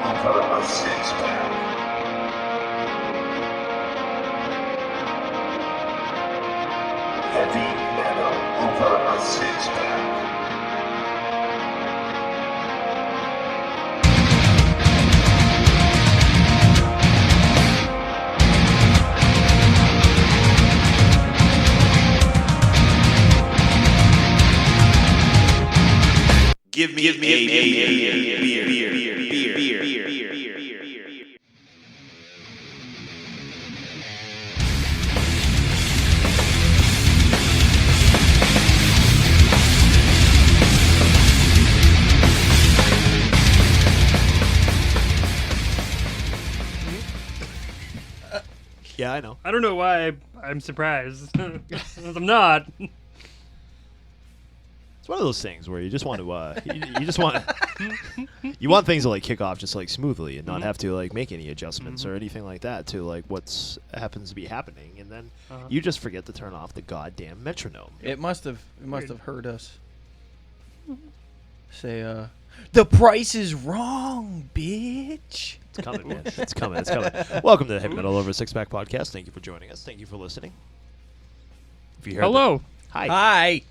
over a six-pack. Heavy metal over a six-pack. Give me a beer. Yeah, I know. I don't know why I'm surprised. I'm not. It's one of those things where you just want to, you just want, you want things to like kick off just like smoothly and not have to like make any adjustments or anything like that to like what's happens to be happening, and then you just forget to turn off the goddamn metronome. It must have heard us say, "The price is wrong, bitch." It's coming, man. It's coming. It's coming. Welcome to the Heavy Metal Over Six Pack podcast. Thank you for joining us. Thank you for listening. If you heard Hello. Hi. Hi.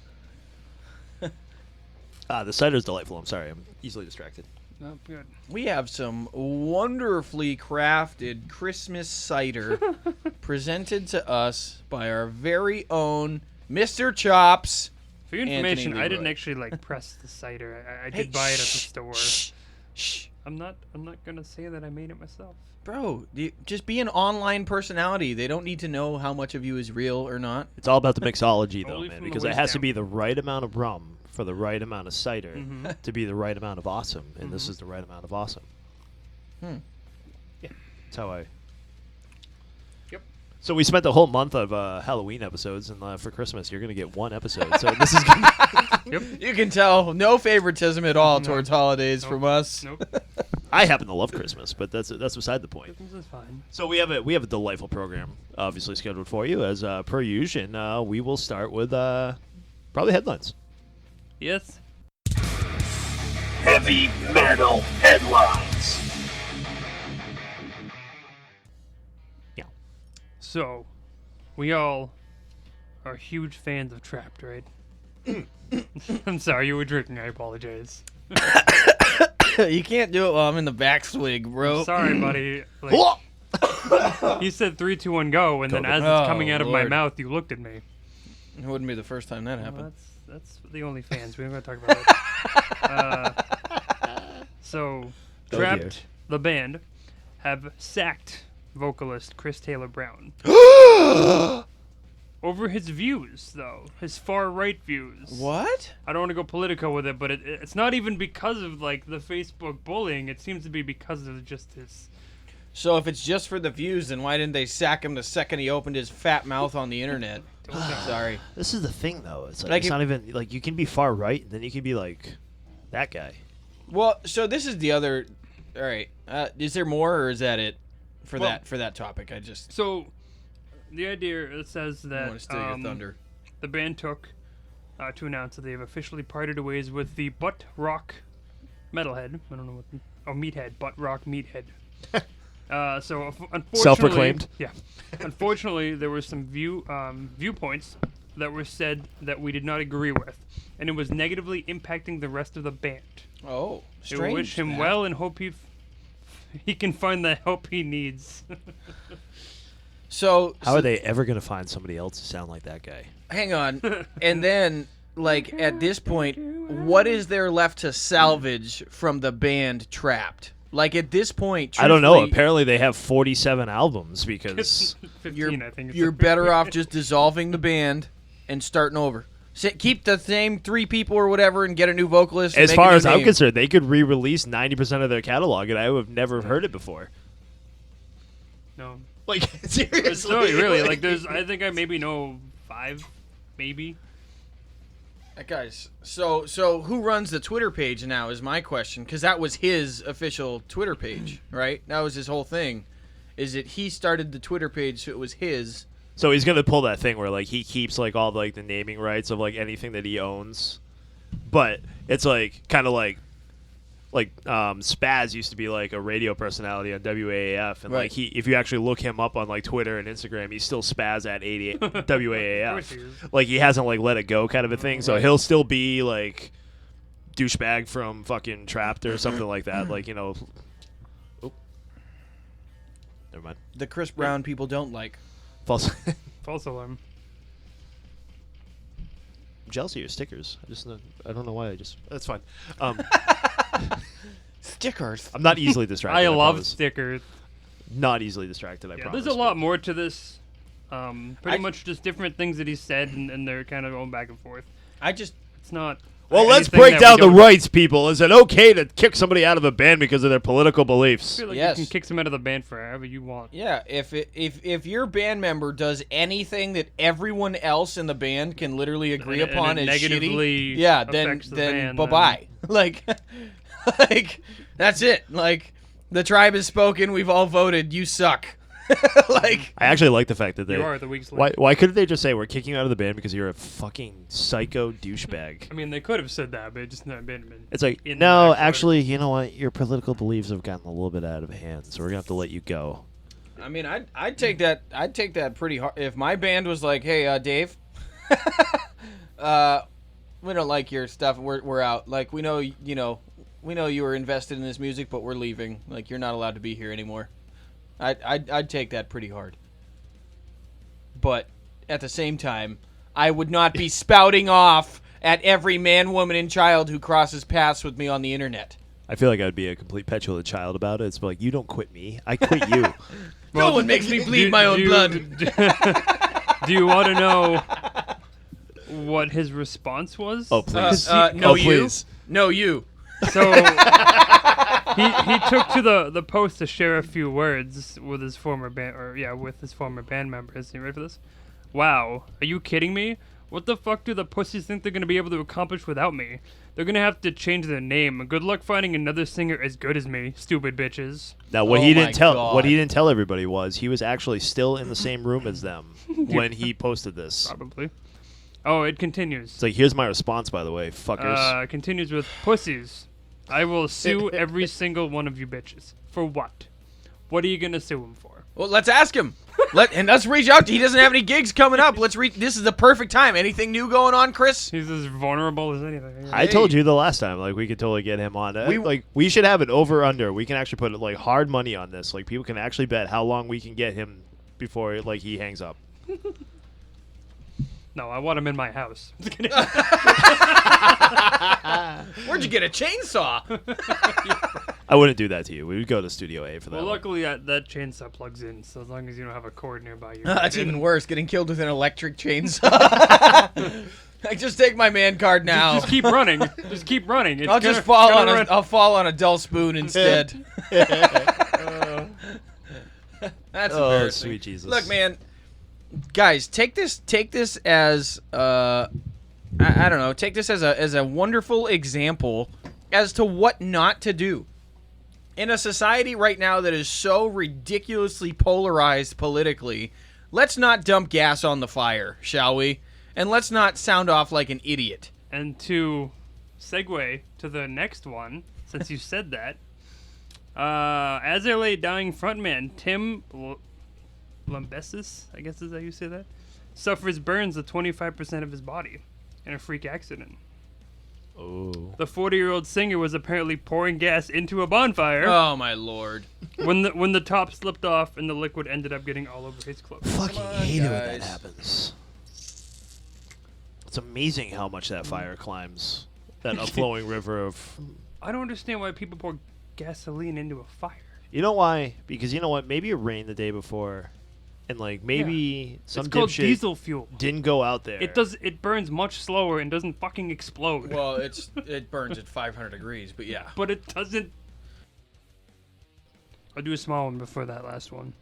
The cider's delightful. I'm sorry. I'm easily distracted. Oh, good. We have some wonderfully crafted Christmas cider presented to us by our very own Mr. Chops. For your information, Anthony I didn't Leroy. actually press the cider. I Hey, did buy it at the store. Shh. I'm not gonna say that I made it myself. Bro, just be an online personality. They don't need to know how much of you is real or not. It's all about the mixology, though, Only man, from the because it waist has to down. be the right amount of rum for the right amount of cider Mm-hmm. to be the right amount of awesome, and this is the right amount of awesome. Hmm. Yeah. That's how I... Yep. So we spent the whole month of Halloween episodes, and for Christmas, you're going to get one episode. So this is gonna... Yep. You can tell no favoritism at all towards holidays from us. Nope. I happen to love Christmas, but that's beside the point. Christmas is fine. So we have a delightful program, obviously scheduled for you, as per usual. And we will start with probably headlines. Yes. Heavy metal headlines. So, we all are huge fans of Trapped, right? I'm sorry, you were drinking. I apologize. You can't do it while I'm in the back swig, bro. Sorry, buddy. Like, you said 3, 2, 1, go, and then COVID. as Oh, it's coming out of my Lord. mouth, you looked at me. It wouldn't be the first time that Well, happened. that's the only fans. We're not going to talk about it. So, Oh, Trapped, dear. the band, have sacked vocalist Chris Taylor Brown. Over his views, though. His far-right views. What? I don't want to go politico with it, but it's not even because of, like, the Facebook bullying. It seems to be because of just his... So if it's just for the views, then why didn't they sack him the second he opened his fat mouth on the internet? Sorry. This is the thing, though. It's like, Like it's if- not even like you can be far right, and then you can be like that guy. Well, so this is the other. All right. Is there more, or is that it for Well- that topic? I just So, the idea it says don't that want to steal your thunder. the band took to announce that they've officially parted ways with the butt rock metalhead. I don't know what. Meathead. Butt rock meathead. So unfortunately, Self-proclaimed. Yeah. Unfortunately, there were some viewpoints that were said that we did not agree with, and it was negatively impacting the rest of the band. Oh, We strange. wish him that. well and hope he can find the help he needs. So How are they ever going to find somebody else to sound like that guy? hang on, and then like at this point, what is there left to salvage from the band Trapped? Like at this point, I don't know. truthfully, Apparently, they have 47 albums because 15, I think. You're better off just dissolving the band and starting over. Keep the same 3 people or whatever and get a new vocalist. and as make a far new as I'm name. concerned, they could re-release 90% of their catalog, and I would have never heard it before. No. Like seriously, No, really. Like, I think I maybe know 5, maybe. Guys, so who runs the Twitter page now is my question, because that was his official Twitter page, right? That was his whole thing. Is it he started the Twitter page, so it was his. So he's gonna pull that thing where like he keeps like all like the naming rights of like anything that he owns, but it's like kind of like like Spaz used to be like a radio personality on WAAF, and Right. like if you actually look him up on like Twitter and Instagram, he's still Spaz at 88 Of course WAAF. he is. Like he hasn't like let it go kind of a thing, so Right. he'll still be like douchebag from fucking Trapped or something like that. Like oh, never mind. The Chris Brown people don't like. False. False alarm. I'm jealous of your stickers. I don't know why. That's fine. Stickers. I'm not easily distracted. I love promise. stickers. Not easily distracted. I Yeah, promise. there's a lot more to this. Pretty I- much just different things that he said, and they're kind of going back and forth. I just It's not. Well, let's anything break that down we the don't- rights, people. Is it okay to kick somebody out of a band because of their political I beliefs? feel like Yes. you can kick some out of the band for however you want. yeah. If your band member does anything that everyone else in the band can literally agree And upon it as negatively shitty, yeah, affects the then band, bye bye. Like that's it. Like the tribe has spoken. We've all voted. You suck. Like I actually like the fact that they. You are the weak link. Why couldn't they just say we're kicking you out of the band because you're a fucking psycho douchebag? I mean, they could have said that, but it just not been. It's like, in no, the actual- actually, you know what? Your political beliefs have gotten a little bit out of hand, so we're gonna have to let you go. I mean, I'd take that. I'd take that pretty hard. If my band was like, "Hey, Dave, we don't like your stuff. We're out. Like, we know you were invested in this music, but we're leaving. Like, you're not allowed to be here anymore." I'd take that pretty hard. But at the same time, I would not be spouting off at every man, woman, and child who crosses paths with me on the internet. I feel like I'd be a complete petulant child about it. It's like, you don't quit me, I quit you. No one makes me bleed my own blood. Do you want to know what his response was? Oh, please. No, Oh, you. please. No, you. So he took to the post to share a few words with his former band members. You ready for this? Wow, are you kidding me? What the fuck do the pussies think they're gonna be able to accomplish without me? They're gonna have to change their name. Good luck finding another singer as good as me, stupid bitches. Now, what Oh he my didn't tell, God. what he didn't tell everybody was he was actually still in the same room as them when he posted this. Probably. Oh, it continues. It's like, here's my response, by the way, fuckers. Continues with pussies. I will sue every single one of you bitches. For what? What are you gonna sue him for? Well, let's ask him. Let's reach out. He doesn't have any gigs coming up. This is the perfect time. Anything new going on, Chris? He's as vulnerable as anything. I told you the last time, like, we could totally get him on. We should have an over-under. We can actually put like hard money on this. Like, people can actually bet how long we can get him before like he hangs up. No, I want him in my house. Where'd you get a chainsaw? I wouldn't do that to you. We would go to Studio A for that. Well, one. luckily that chainsaw plugs in, so as long as you don't have a cord nearby you. That's even worse. Getting killed with an electric chainsaw. I just take my man card now. Just keep running. Just keep running. It's I'll just gonna- fall it's on gonna a. I'll fall on a dull spoon instead. That's Oh, embarrassing. sweet Jesus. Look, man, guys, take this as I don't know. Take this as a wonderful example as to what not to do in a society right now that is so ridiculously polarized politically. Let's not dump gas on the fire, shall we? And let's not sound off like an idiot. And to segue to the next one, since you said that, as LA dying frontman Tim Lambesis, I guess is how you say that, suffers burns of 25% of his body in a freak accident. Oh. The 40-year-old singer was apparently pouring gas into a bonfire Oh my lord! when the top slipped off and the liquid ended up getting all over his clothes. Fucking on, hate it when that guys. happens. It's amazing how much that fire climbs that upflowing river of. I don't understand why people pour gasoline into a fire. You know why? Because you know what? Maybe it rained the day before, and like maybe some It's called dipshit diesel fuel. didn't go out there. It burns much slower and doesn't fucking explode. Well, it burns at 500 degrees, but yeah. But it doesn't. I'll do a small one before that last one.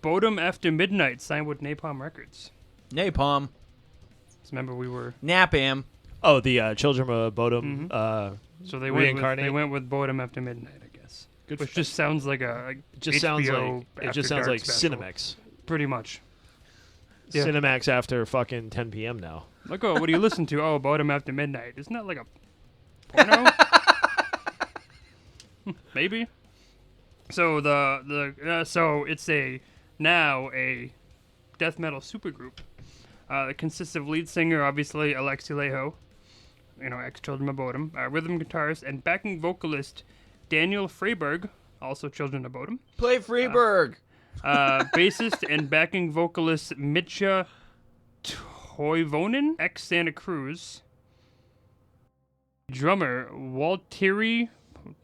Bodum After Midnight signed with Napalm Records. Napalm, So remember we were. Napam. Oh, the Children of Bodom. So they Reincarnate? went with Bodum After Midnight, I guess. Good Which for- just sounds like a It just sounds HBO like it After just sounds Dark like special. Cinemax. Pretty much. Yeah. Cinemax after fucking 10 p.m. now. Like, oh, what do you listen to? Oh, Bodum After Midnight. Isn't that like a porno. Maybe. So so it's now a death metal supergroup. It consists of lead singer, obviously, Alexi Leho, ex-Children of Bodom, rhythm guitarist, and backing vocalist Daniel Freiberg, also Children of Bodom. Play Freeberg. Bassist and backing vocalist Mitja Toivonen, ex-Santa Cruz. Drummer Walteri,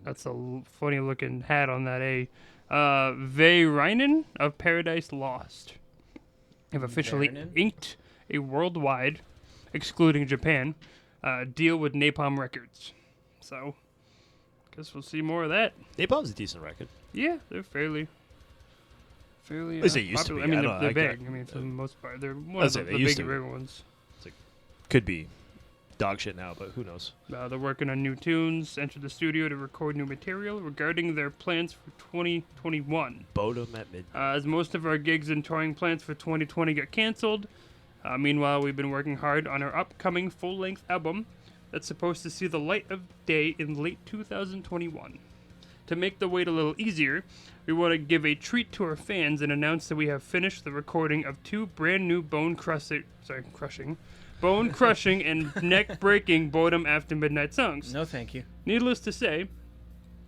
that's a funny-looking hat on that A. Veirainen of Paradise Lost have officially inked a worldwide, excluding Japan, deal with Napalm Records. So, guess we'll see more of that. Napalm's a decent record. Yeah, they're fairly At least they used to popular. be. I mean, I they're don't- big. I mean, for the most part, they're one of say the they used bigger to be. bigger ones. Could be dog shit now, but who knows? They're working on new tunes, entered the studio to record new material regarding their plans for 2021. Bodom at midnight. As most of our gigs and touring plans for 2020 got canceled. Meanwhile, we've been working hard on our upcoming full-length album that's supposed to see the light of day in late 2021. To make the wait a little easier, we want to give a treat to our fans and announce that we have finished the recording of 2 brand new bone-crushing and neck-breaking Bodom After Midnight songs. No, thank you. Needless to say,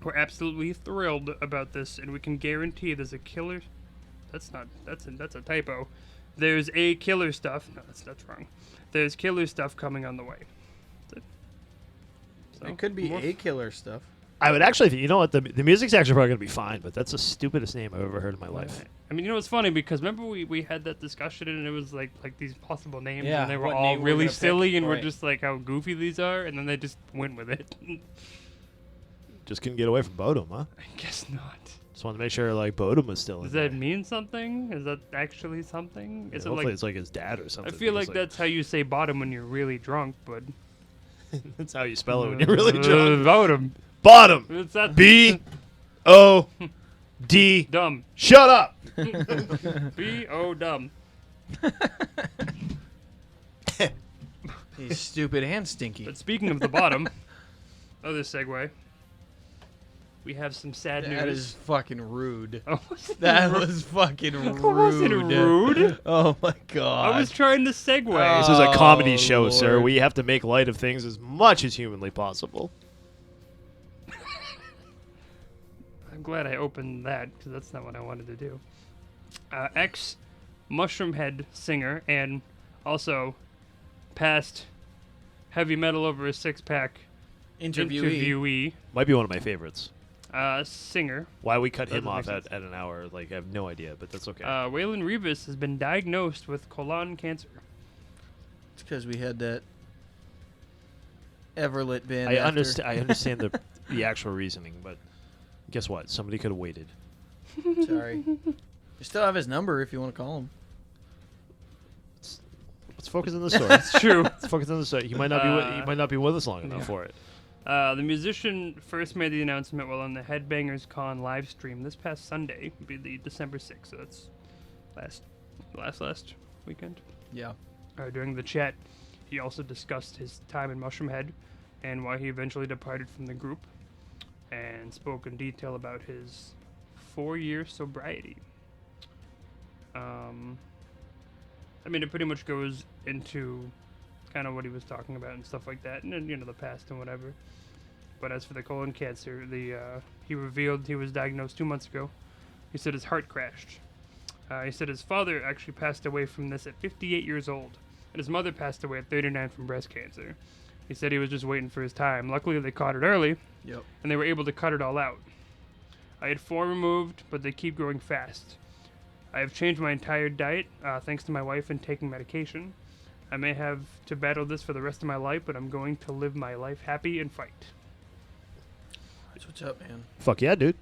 we're absolutely thrilled about this, and we can guarantee there's a killer. That's a typo. There's a killer stuff. No, that's wrong. There's killer stuff coming on the way. So, It could be more- a killer stuff. I would actually, you know what, the music's actually probably going to be fine, but that's the stupidest name I've ever heard in my life. I mean, it's funny because remember we had that discussion and it was like these possible names Yeah, and they were what all name we're really gonna pick, silly and we're right. just like how goofy these are, and then they just went with it. Just couldn't get away from Bodom, huh? I guess not. Just wanted to make sure, like, Bodom was still Does in that there. mean something? Is that actually something? Is it Hopefully like? it's like his dad or I something. feel like because, that's how you say bottom when you're really drunk, but that's how you spell it when you're really drunk. Bottom. Bottom. It's that B-O-D. dumb. Shut up. B-O dumb. He's stupid and stinky. But speaking of the bottom, other segue. We have some sad news. That is fucking rude. Oh, That was fucking rude. wasn't rude. Oh my god. I was trying to segue. This is a comedy Oh, show, sir. Lord. We have to make light of things as much as humanly possible. I'm glad I opened that because that's not what I wanted to do. Ex Mushroomhead singer and also past heavy metal over a six-pack interviewee, Might be one of my favorites. singer. Why we cut him Doesn't make off sense. at an hour, like, I have no idea, but that's okay. Waylon Revis has been diagnosed with colon cancer. It's because we had that Everlit band. I after. understand the actual reasoning, but guess what? Somebody could have waited. Sorry. You still have his number if you want to call him. Let's focus on the story. It's true. Let's focus on the story. He might not be with us long enough yeah. for it. The musician first made the announcement while on the Headbangers Con live stream this past Sunday, would be the December 6th, so that's last weekend. Yeah. During the chat, he also discussed his time in Mushroomhead and why he eventually departed from the group, and spoke in detail about his 4-year sobriety. I mean, it pretty much goes into kind of what he was talking about and stuff like that, and then, the past and whatever. But as for the colon cancer, he revealed he was diagnosed 2 months ago. He said his heart crashed. He said his father actually passed away from this at 58 years old, and his mother passed away at 39 from breast cancer. He said he was just waiting for his time. Luckily, they caught it early, Yep. and they were able to cut it all out. I had 4 removed, but they keep growing fast. I have changed my entire diet, thanks to my wife and taking medication. I may have to battle this for the rest of my life, but I'm going to live my life happy and fight. That's what's up, man. Fuck yeah, dude.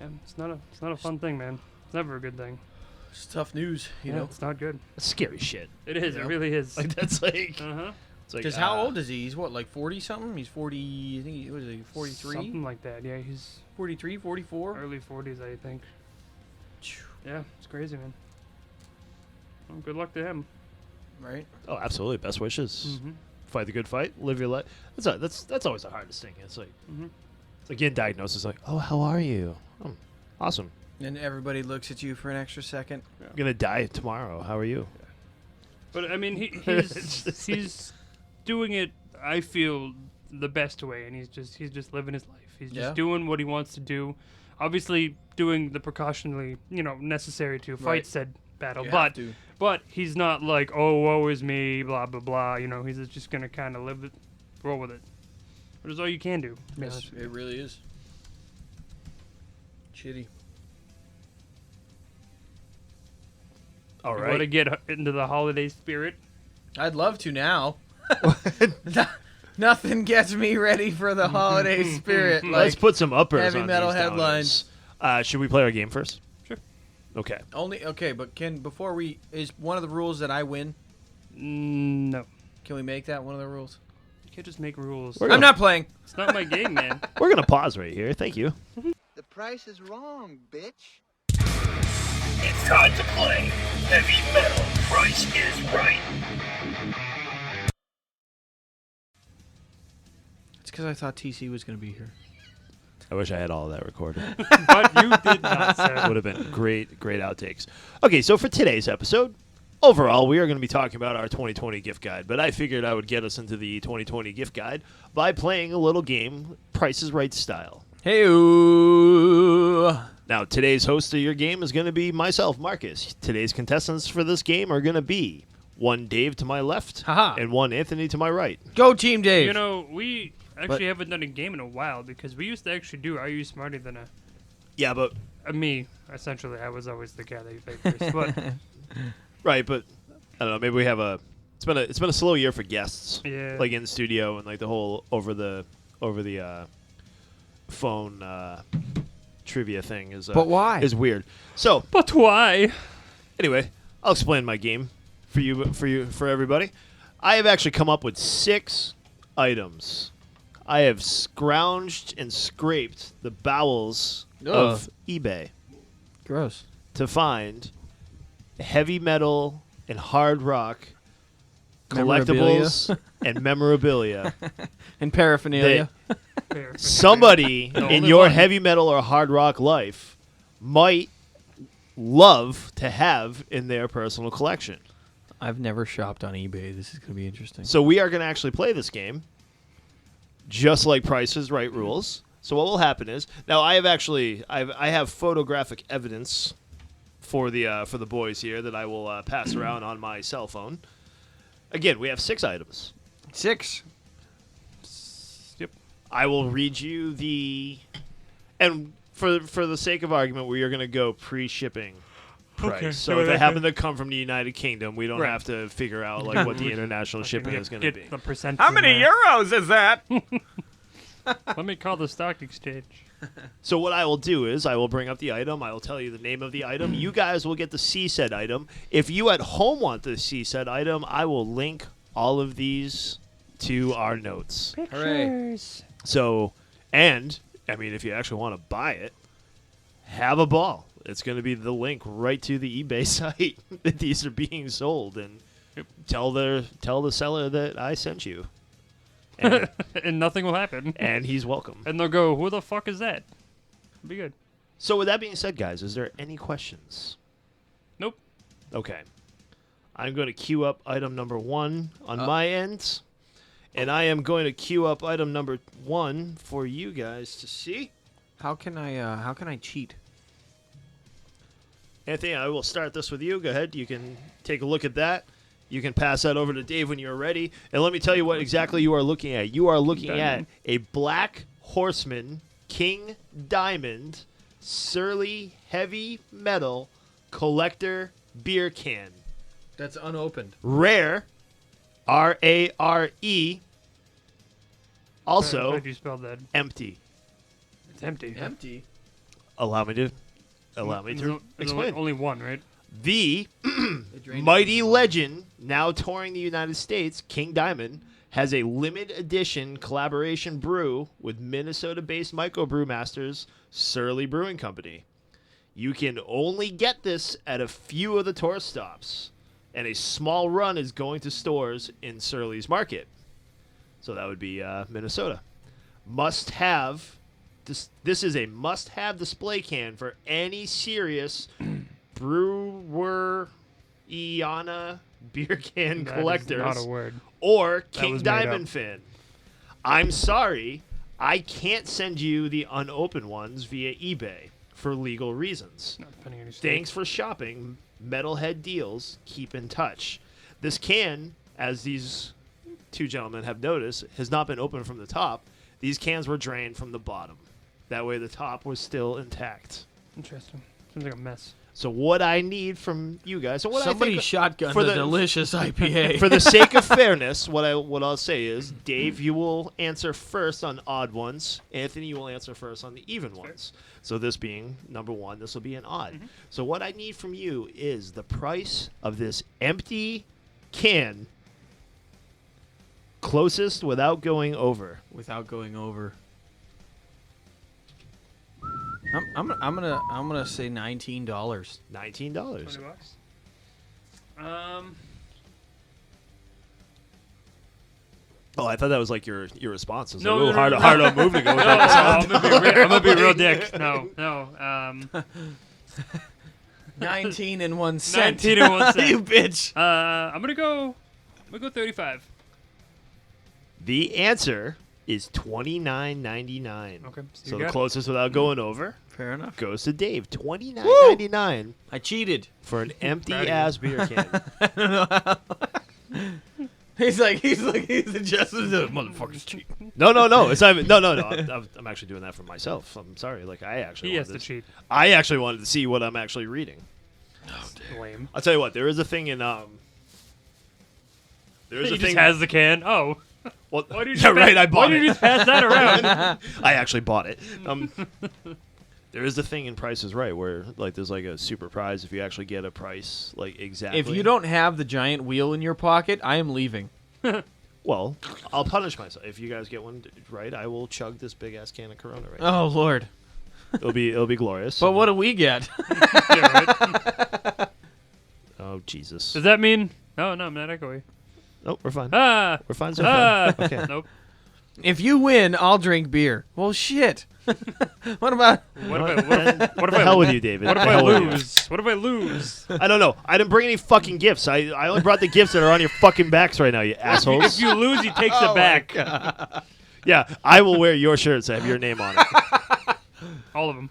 Yeah, it's not a fun thing, man. It's never a good thing. It's tough news, you Yeah, know. it's not good. That's scary shit. It is. Yeah. It really is. Like, that's like... Uh-huh. It's like Because how old is he? He's what, like 40 something? He's 40. I think he was 43. Something like that. Yeah, he's 43, 44. early 40s, I think. Yeah, it's crazy, man. Well, good luck to him. Right. Oh, absolutely. Best wishes Mm-hmm. fight the good fight, live your life. That's always the hardest thing. It's like it's like getting diagnosed. It's like, oh, how are you? Oh, awesome. And everybody looks at you for an extra second. I'm gonna die tomorrow. How are you? But I mean, It's just he's doing it. I feel the best way, and he's just living his life. He's just doing what he wants to do. Obviously, doing the precautionally, necessary to fight said battle. You have to. But he's not like, oh, woe is me, blah blah blah. He's just gonna kind of live it, roll with it. Which is all you can do. To be honest with you. It really is. Shitty. All You want to get into the holiday spirit? I'd love to now. Nothing gets me ready for the holiday spirit. Let's Like put some uppers heavy on metal these headlines. downers. Should we play our game first? Sure. Okay. but is one of the rules that I win? No. Can we make that one of the rules? You can't just make rules. We're I'm not playing. It's not my game, man. We're gonna pause right here. Thank you. The price is wrong, bitch. It's time to play Heavy Metal Price is Right. It's because I thought TC was going to be here. I wish I had all of that recorded. But you did not, sir. Would have been great outtakes. Okay, so for today's episode, overall, we are going to be talking about our 2020 gift guide. But I figured I would get us into the 2020 gift guide by playing a little game, Price is Right style. Hey-oo. Now, today's host of your game is going to be myself, Marcus. Today's contestants for this game are going to be one Dave to my left Haha. and one Anthony to my right. Go Team Dave. We actually haven't done a game in a while because we used to actually do Are You Smarter Than Yeah, but Me, essentially. I was always the guy that you picked first. But right, but I don't know. Maybe we have a. It's been a slow year for guests. Yeah. Like in the studio and like the whole over the phone trivia thing is. But why? Is weird. So but why? anyway, I'll explain my game for everybody. I have actually come up with 6 items. I have scrounged and scraped the bowels of eBay Gross. to find heavy metal and hard rock collectibles and memorabilia. And paraphernalia. Fair. Somebody The in only your one. heavy metal or hard rock life might love to have in their personal collection. I've never shopped on eBay. This is going to be interesting. So we are going to actually play this game just like Price is Right rules. So what will happen is now I have photographic evidence for the boys here that I will pass around on my cell phone. Again, we have 6 items. 6. Yep. I will read you and for the sake of argument, we are going to go pre-shipping price. Okay. So if they happen to come from the United Kingdom, we don't Right. have to figure out like what the international shipping is going to Get be. the percent. How many euros is that? Let me call the stock exchange. So what I will do is I will bring up the item. I will tell you the name of the item. You guys will get to see said item. If you at home want to see said item, I will link all of these to our notes. Pictures. So, and I mean, if you actually want to buy it, have a ball. It's going to be the link right to the eBay site that these are being sold, and tell the seller that I sent you, and, And nothing will happen. and he's welcome. And they'll go, who the fuck is that? Be good. So with that being said, guys, is there any questions? Nope. Okay. I'm going to queue up item number 1 on my end, and I am going to queue up item number 1 for you guys to see. How can I cheat? Anthony, I will start this with you. Go ahead. You can take a look at that. You can pass that over to Dave when you're ready. And let me tell you what exactly you are looking at. You are looking at a Black Horseman King Diamond Surly Heavy Metal Collector Beer Can. That's unopened. Rare. R-A-R-E. Also How'd you spell that? empty. It's empty. Empty. Allow me to There's explain. only one, right? The It drained mighty it. legend, now touring the United States, King Diamond, has a limited edition collaboration brew with Minnesota-based microbrewmasters Surly Brewing Company. You can only get this at a few of the tour stops, and a small run is going to stores in Surly's Market. So that would be Minnesota. Must have. This is a must-have display can for any serious Breweriana beer can That is collectors not a word. or That King was made Diamond up. fan. I'm sorry, I can't send you the unopened ones via eBay for legal reasons. Not depending on your state. Thanks for shopping. Metalhead deals. Keep in touch. This can, as these two gentlemen have noticed, has not been opened from the top. These cans were drained from the bottom. That way the top was still intact. Interesting. Seems like a mess. So what I need from you guys, so what Somebody I think shotgunned for a the- delicious IPA. for the sake of fairness, what I'll say is, Dave, you will answer first on odd ones. Anthony, you will answer first on the even ones. So this being number one, this will be an odd. Mm-hmm. So what I need from you is the price of this empty can, closest without going over. Without going over. I'm gonna say $19. $19. $20. Oh, I thought that was like your response. I was No, like, no, hard, no, hard no. on move to go with No, that. I'm gonna be a real dick. No. 19 and 1 cent. 19 and 1 cent. You bitch. I'm gonna go 35. The answer is $29.99. Okay. So you the got it. closest without going over Fair enough. goes to Dave. $29.99 I cheated. for an empty Proud of you. ass beer can. I don't know how. He's adjusting the motherfucker's cheat. No. It's not even, no. I'm actually doing that for myself. I'm sorry. Like I actually He has wanted to cheat. I actually wanted to see what I'm actually reading. Lame. I'll tell you what. There is a thing in There is He a just thing. has the can. Oh. Well, Why did you yeah, just right. pass- I bought Why it. did you just pass that around? I actually bought it. There is the thing in Price is Right where like there's like a super prize if you actually get a price like exactly. If you don't have the giant wheel in your pocket, I am leaving. well, I'll punish myself. If you guys get one right, I will chug this big ass can of Corona right now. Oh Lord. It'll be glorious. But what do we get? Yeah, right? Oh Jesus. Does that mean? No, I'm not echoey. Nope, we're fine. Ah. We're fine so far. Okay. Nope. If you win, I'll drink beer. Well, shit. What about? What if the I hell with you, David. What if The I hell with you. lose? What if I lose? I don't know. I didn't bring any fucking gifts. I only brought the gifts that are on your fucking backs right now, you assholes. If you lose, he takes it back. Yeah, I will wear your shirts that have your name on it. All of them.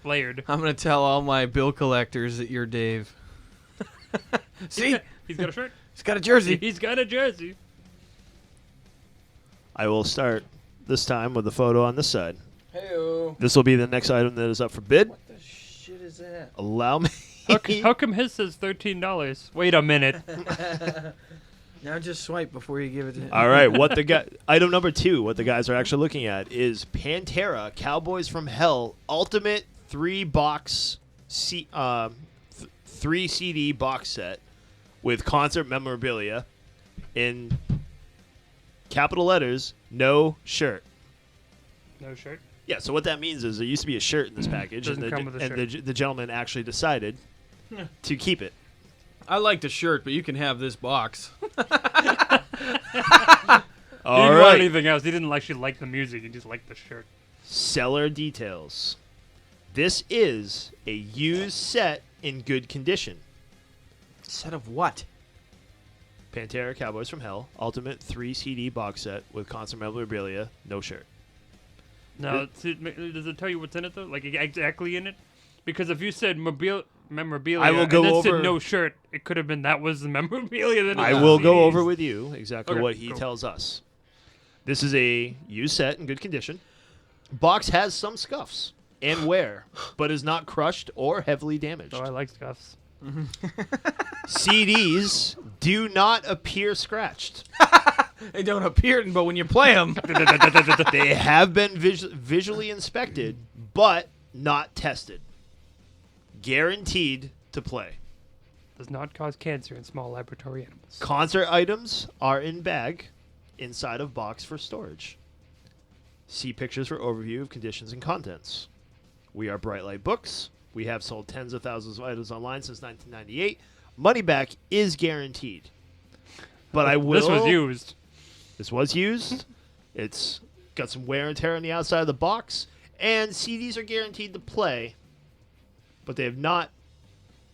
Layered. I'm gonna tell all my bill collectors that you're Dave. See, He's got a shirt. he's got a jersey. He's got a jersey. I will start this time with the photo on this side. Hey-o. This will be the next item that is up for bid. What the shit is that? Allow me. How come his says $13? Wait a minute. Now just swipe before you give it to him. All right, what the guy item number 2, what the guys are actually looking at is Pantera Cowboys from Hell Ultimate 3-box 3 CD box set with concert memorabilia in capital letters, no shirt. No shirt. Yeah, so what that means is there used to be a shirt in this package, Doesn't and, come with a the gentleman actually decided to keep it. I like the shirt, but you can have this box. He All didn't want right. anything else. He didn't actually like the music. He just liked the shirt. Seller details. This is a used set in good condition. Set of what? Pantera Cowboys from Hell Ultimate 3 CD box set with concert memorabilia, no shirt. Now, does it tell you what's in it though? Like exactly in it? Because if you said memorabilia, I will go and then over- said no shirt, it could have been that was the memorabilia. That I was will the go CDs. over with you exactly Okay, what he cool. tells us. This is a used set in good condition. Box has some scuffs and wear, but is not crushed or heavily damaged. Oh, I like scuffs. CDs do not appear scratched. They don't appear, but when you play them, They have been visually inspected, but not tested. Guaranteed to play. Does not cause cancer in small laboratory animals. Concert items are in bag, inside of box for storage. See pictures for overview of conditions and contents. We are Bright Light Books. We have sold tens of thousands of items online since 1998. Money back is guaranteed. But I will. This was used. This was used. It's got some wear and tear on the outside of the box, and CDs are guaranteed to play, but they have not.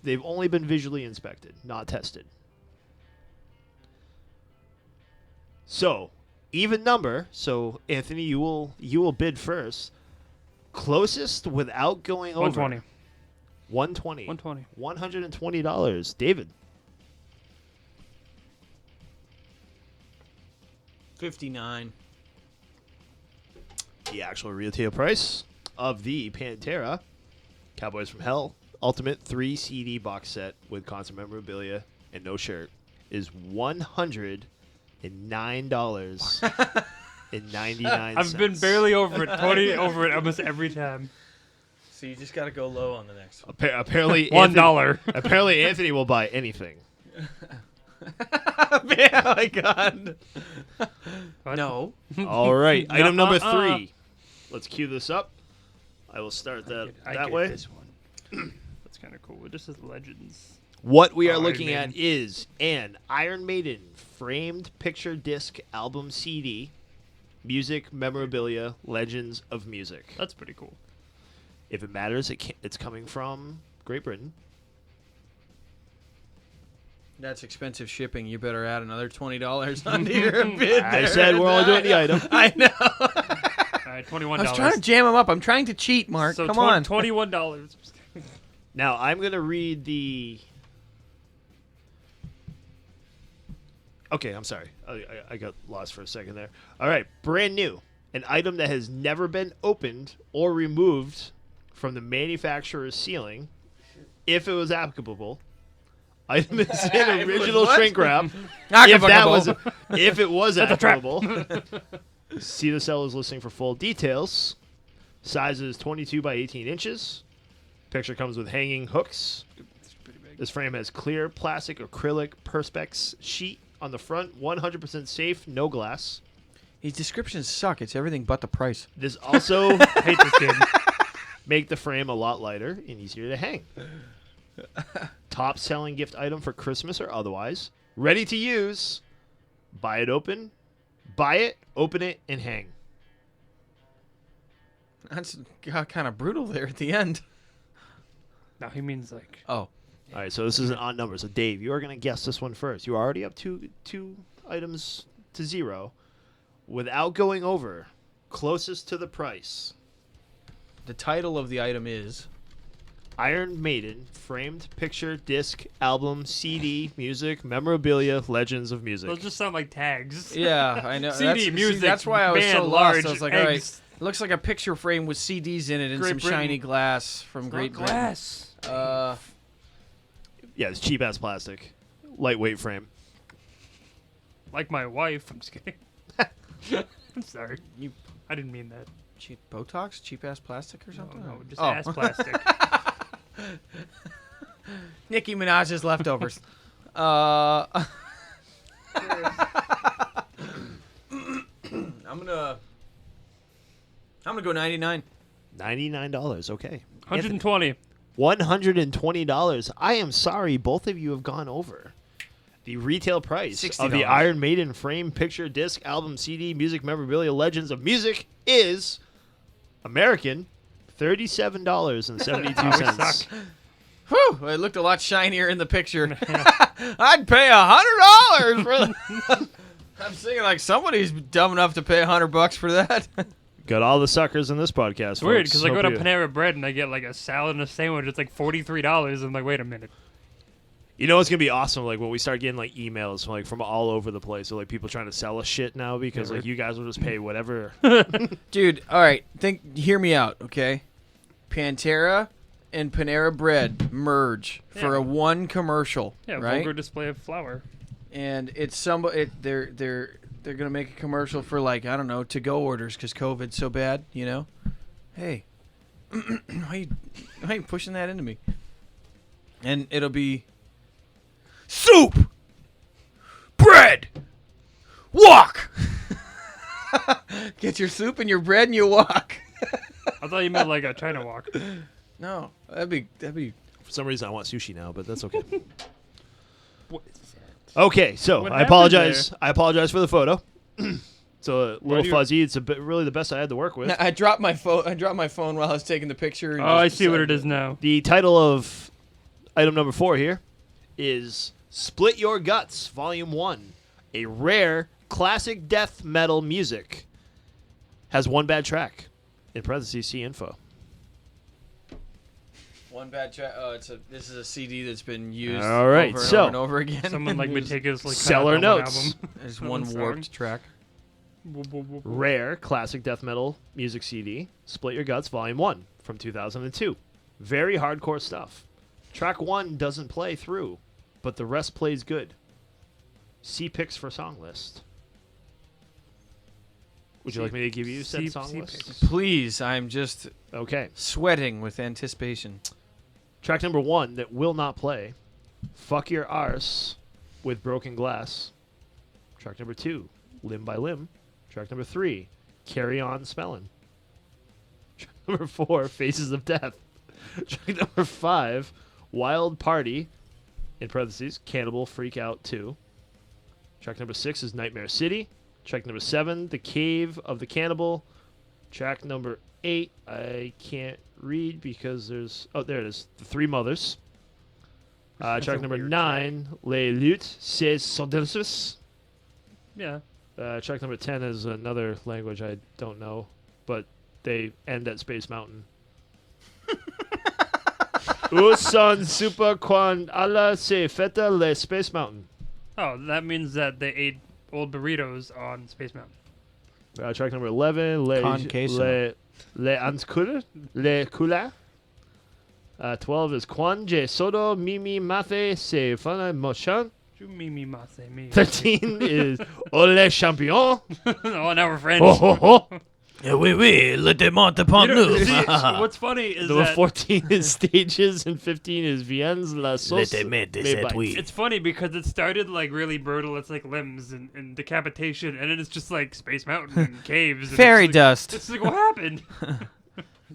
They've only been visually inspected, not tested. So, even number. So, Anthony, you will bid first. Closest without going over. 120. 120. 120. $120. David. 59. The actual retail price of the Pantera Cowboys from Hell Ultimate 3 CD box set with concert memorabilia and no shirt is $109.99. I've been barely over it, 20 over it almost every time. So you just got to go low on the next one. Apparently, $1. Apparently, Anthony will buy anything. Oh my God. What? No. All right, item number Nuh-uh. 3. Let's cue this up. I will start that I that get way. This one. That's kind of cool. It just says Legends. What we are Iron looking Maiden. at is an Iron Maiden framed picture disc album CD, music memorabilia, Legends of Music. That's pretty cool. If it matters, it's coming from Great Britain. That's expensive shipping. You better add another $20 onto your bid. I there. said we're only doing the item. I know. All right, $21. I was trying to jam him up. I'm trying to cheat, Mark. So Come on. $21. Now, I'm going to read the... Okay, I'm sorry. I got lost for a second there. All right, brand new. An item that has never been opened or removed from the manufacturer's sealing, if it was applicable. Item is in original what? shrink wrap. Not if that was, applicable. if it was That's a trap. applicable. See the seller's listing for full details. Size is 22 by 18 inches. Picture comes with hanging hooks. This frame has clear plastic acrylic perspex sheet on the front. 100% safe, no glass. These descriptions suck. It's everything but the price. This also I hate this kid. make the frame a lot lighter and easier to hang. Top selling gift item for Christmas or otherwise. Ready to use. Buy it, open it, and hang. That's got kind of brutal there at the end. No, he means like. Oh. All right, so this is an odd number. So, Dave, you are going to guess this one first. You are already up two items to 0. Without going over, closest to the price. The title of the item is Iron Maiden, framed picture, disc, album, CD, music, memorabilia, Legends of Music. Those just sound like tags. Yeah, I know. CD, that's, music, that's why I was so band, lost. large, I was like, all right, eggs. it looks like a picture frame with CDs in it and Great some Britain. shiny glass from Great Britain. glass. Yeah, it's cheap ass plastic, lightweight frame. Like my wife. I'm just kidding. I'm sorry. I didn't mean that. Cheap Botox, cheap ass plastic or something. No, just Oh. ass plastic. Nicki Minaj's leftovers. I'm gonna go 99. $99. Okay. 120. $120. I am sorry, both of you have gone over. The retail price of the $60. Iron Maiden frame picture, disc, album, CD, music, memorabilia, Legends of Music is American $37.72. Whew, it looked a lot shinier in the picture. I'd pay $100 for that. I'm thinking like somebody's dumb enough to pay $100 for that. Got all the suckers in this podcast. It's weird folks. because I go Hope to you- Panera Bread and I get like a salad and a sandwich. It's like $43. I'm like, wait a minute. You know what's gonna be awesome? Like when we start getting like emails from all over the place, so like people trying to sell us shit now because like you guys will just pay whatever. Dude, all right, hear me out, okay? Pantera and Panera Bread merge for Yeah. a one commercial, Yeah, right? vulgar display of flour. And it's somebody they're gonna make a commercial for like I don't know to-go orders because COVID's so bad, you know. Hey, why you pushing that into me? And it'll be soup, bread, walk. Get your soup and your bread and you walk. I thought you meant like a China walk. No, that'd be. For some reason, I want sushi now, but that's okay. What is that? Okay, so What I happened apologize. I apologize for the photo. It's a little fuzzy. It's really the best I had to work with. I dropped my phone. I dropped my phone while I was taking the picture. And Oh, I just see what it decided- is now. The title of item number 4 here is Split Your Guts, Volume 1. A rare classic death metal music. Has one bad track. In parentheses, see info. One bad track. Oh, this is a CD that's been used All right, over and so- over and over again. Someone like There's- meticulously cut Seller out that one notes. album. There's One one song. warped track. Rare classic death metal music CD. Split Your Guts, Volume 1 from 2002. Very hardcore stuff. Track 1 doesn't play through, but the rest plays good. See pics for song list. Would you like me to give you said song list? Please, I'm just Okay. sweating with anticipation. Track number 1 that will not play. Fuck Your Arse with Broken Glass. Track number 2, Limb by Limb. Track number 3, Carry On Spellin'. Track number 4, Faces of Death. Track number 5, Wild Party, in parentheses, Cannibal Freak Out 2. Track number 6 is Nightmare City. Track number 7, The Cave of the Cannibal. Track number 8, I can't read because there's... Oh, there it is. The Three Mothers. Track number 9, Les Luttes C'est Saudacious. Yeah. Track number 10 is another language I don't know, but they end at Space Mountain. Où sont super quand alla se feta le Space Mountain? Oh, that means that they ate old burritos on Space Mountain. Track number 11, Con queso. le Anscula, le Cula. 12 is Quan je sodo mimi mafe se fana mochan. You mimi mase me. 13 is Ole Champion. Oh, now we're friends. Oh, ho, ho. Oui, oui, le démon de You know, see, what's funny is Number that 14 is Stages, and 15 is Viennes la sauce. it's funny because it started like really brutal. It's like limbs and decapitation, and then it's just like Space Mountain and caves. And Fairy it's like, dust. It's like, what happened?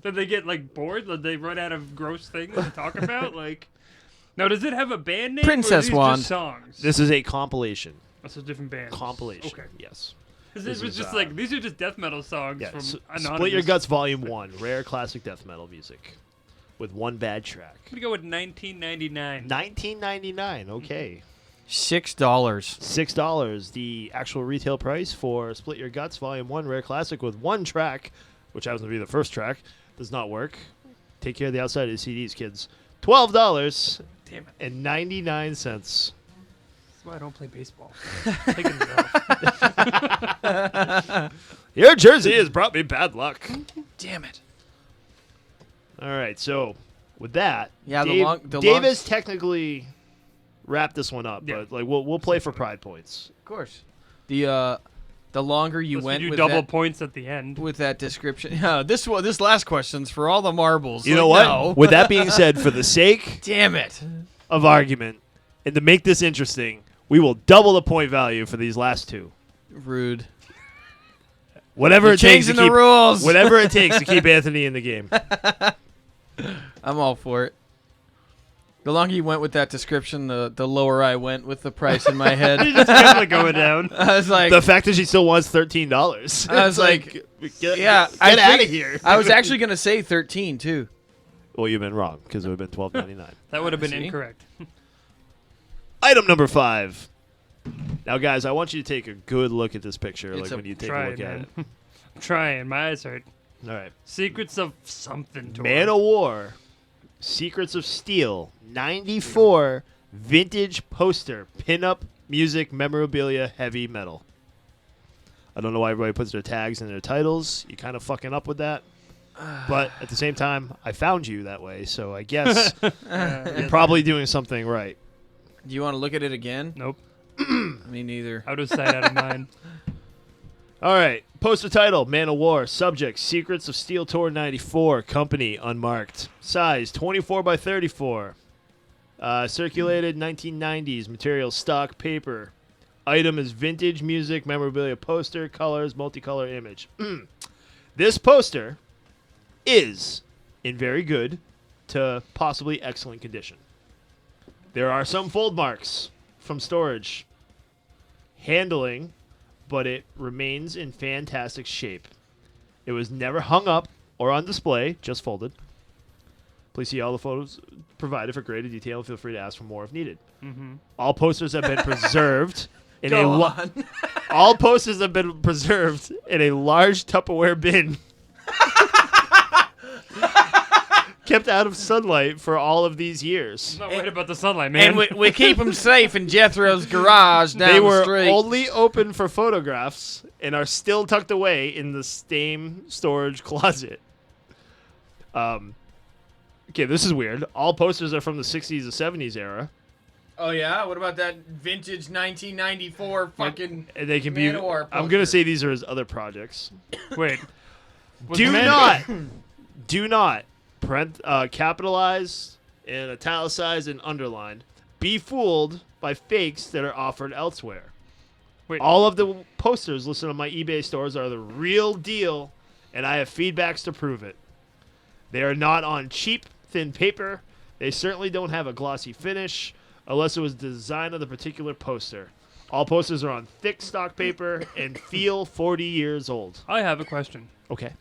Did they get like bored? Did they run out of gross things to talk about? Like, now does it have a band name? Princess or are these Wand. Just songs. This is a compilation. That's a different band. Compilation. Okay. Yes. 'Cause This it was is, just like these are just death metal songs Yeah. from Split Anonymous. Your Guts Volume 1. Rare classic death metal music. With one bad track. I'm gonna go with 1999. $19.99. Okay. $6. $6. The actual retail price for Split Your Guts Volume 1 Rare Classic with one track, which happens to be the first track, does not work. Take care of the outside of the CDs, kids. $12 Damn it. and 99 cents. That's why I don't play baseball. Taking it off. Your jersey has brought me bad luck. Damn it. All right, so with that, Yeah, the Dave, long- Dave has technically wrapped this one up, Yeah. but like we'll play for pride points. Of course. The longer you Unless went we do with double that, points at the end. with that description. Yeah, this last question's for all the marbles. You Like, know what? no. With that being said, for the sake Damn it. of argument and to make this interesting, we will double the point value for these last two. Rude. Whatever You're it takes to changing the keep rules. whatever it takes to keep Anthony in the game. I'm all for it. The longer you went with that description, the lower I went with the price in my head. Just kept it going down. I was like, The fact that she still wants $13. I was like, get, yeah, get out of think- here. I was actually gonna say 13 too. Well, you've been wrong because it would have been $12.99. That would have been See? incorrect. Item number 5. Now, guys, I want you to take a good look at this picture, It's like a- when you take a Try look it, at man. it. I'm trying. My eyes hurt. All right. Secrets of something. Man of War, Secrets of Steel, 94 vintage poster, pinup music memorabilia heavy metal. I don't know why everybody puts their tags in their titles. You kind of fucking up with that. But at the same time, I found you that way, so I guess you're probably doing something right. Do you want to look at it again? Nope. Me neither. Out of sight, out of mind. All right. Poster title, Man of War. Subject, Secrets of Steel Tour 94. Company, unmarked. Size, 24 by 34. Circulated 1990s. Material, stock, paper. Item is vintage music, memorabilia poster, colors, multicolor image. This poster is in very good to possibly excellent condition. There are some fold marks from storage. Handling but it remains in fantastic shape. It was never hung up or on display, just folded. Please see all the photos provided for greater detail. Feel free to ask for more if needed. Mm-hmm. All posters have been preserved in Go on. all posters have been preserved in a large Tupperware bin, kept out of sunlight for all of these years. I'm not worried about the sunlight, man. And we keep them safe in Jethro's garage down They the were street. only open for photographs and are still tucked away in the same storage closet. Okay, this is weird. All posters are from the 60s and 70s era. Oh yeah, what about that vintage 1994 fucking? And they can be. Manowar I'm poster? gonna say these are his other projects. Wait. Was Do the man- not capitalize and italicize and underline. Be fooled by fakes that are offered elsewhere. Wait. All of the posters listed on my eBay stores are the real deal, and I have feedbacks to prove it. They are not on cheap, thin paper. They certainly don't have a glossy finish, unless it was the design of the particular poster. All posters are on thick stock paper and feel 40 years old. I have a question. Okay.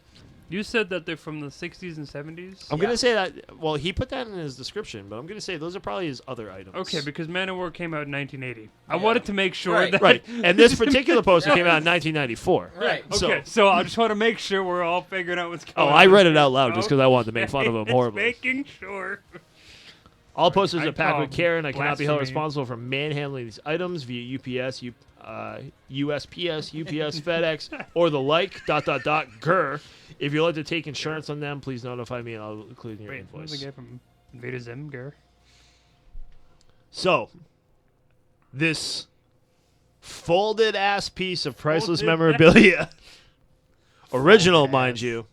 You said that they're from the 60s and 70s? I'm going to say that, well, he put that in his description, but I'm going to say those are probably his other items. Okay, because Manowar came out in 1980. I wanted to make sure Right. that... Right. And this particular poster came out in 1994. Right. Okay, so I just want to make sure we're all figuring out what's Oh, going on. I read it out loud just because I wanted to make fun of him Just horribly. making sure. All posters I are packed call with care, and I cannot be held blasphemy. responsible for manhandling these items via UPS, USPS, UPS, FedEx, or the like, _grr. If you'd like to take insurance on them, please notify me, and I'll include in your Wait, what was invoice. the guy from Invader Zim, Gur? So, this folded-ass piece of priceless Folded memorabilia, original, mind you.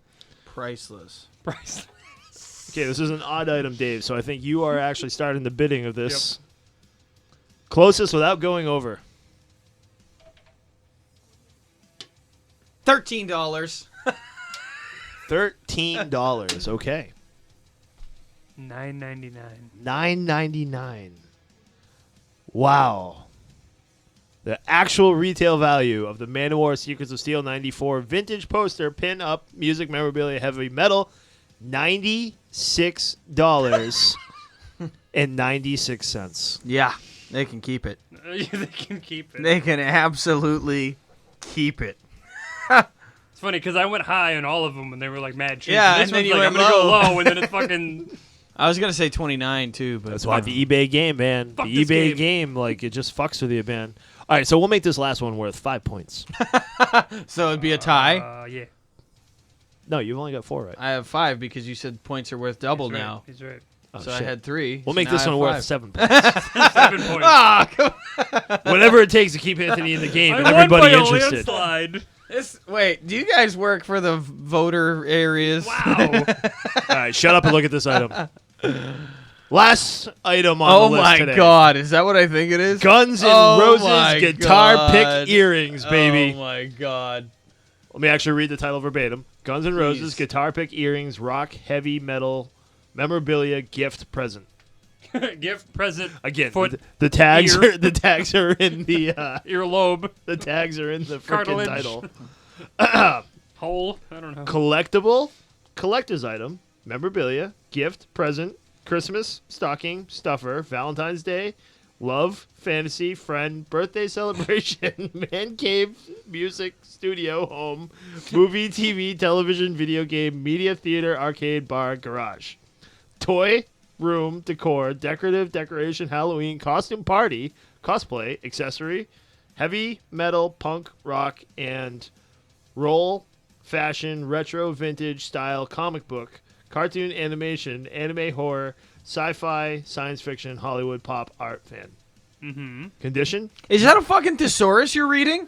Priceless. Priceless. Okay, this is an odd item, Dave, so I think you are actually starting the bidding of this. Closest without going over. $13. $13. Okay. $9.99. $9.99. Wow. The actual retail value of the Manowar Secrets of Steel 94 vintage poster, pin up, music memorabilia, heavy metal, $96.96. Yeah, they can keep it. They can keep it. They can absolutely keep it. It's funny because I went high on all of them and they were like mad cheap. Yeah, this and then one's you like, went I'm gonna go low. low, and then it's fucking. I was gonna say 29 too, but That's why the eBay game, man. Fuck The this eBay game. game, like, it just fucks with you, man. All right, so we'll make this last one worth 5 points. so it'd be a tie. Yeah. No, you've only got 4 right. I have 5 because you said points are worth double He's right. now. He's right. Oh, So I shit. had 3. We'll so make now this I one have worth 5. 7 points. 7 points. Ah, come Whatever it takes to keep Anthony in the game and I won by everybody a interested. landslide. Wait, do you guys work for the voter areas? Wow. All right, shut up and look at this item. Last item on Oh the list my today. god, is that what I think it is? Guns N' Oh my Roses guitar God. pick earrings, baby. Oh my god. Let me actually read the title verbatim. Guns N' Roses Please. guitar pick earrings, rock heavy metal memorabilia gift present. Gift, present, Again, foot, the tags ear. are in the earlobe, the tags are in the freaking Cartilage. title. hole. I don't know. Collectible, collector's item, memorabilia, gift, present, Christmas, stocking, stuffer, Valentine's Day, love, fantasy, friend, birthday celebration, man cave, music, studio, home, movie, TV, television, video game, media, theater, arcade, bar, garage. Toy, room, decor, decorative, decoration, Halloween, costume party, cosplay, accessory, heavy, metal, punk, rock, and roll, fashion, retro, vintage, style, comic book, cartoon, animation, anime, horror, sci-fi, science fiction, Hollywood, pop, art fan. Mm-hmm. Condition? Is that a fucking thesaurus you're reading?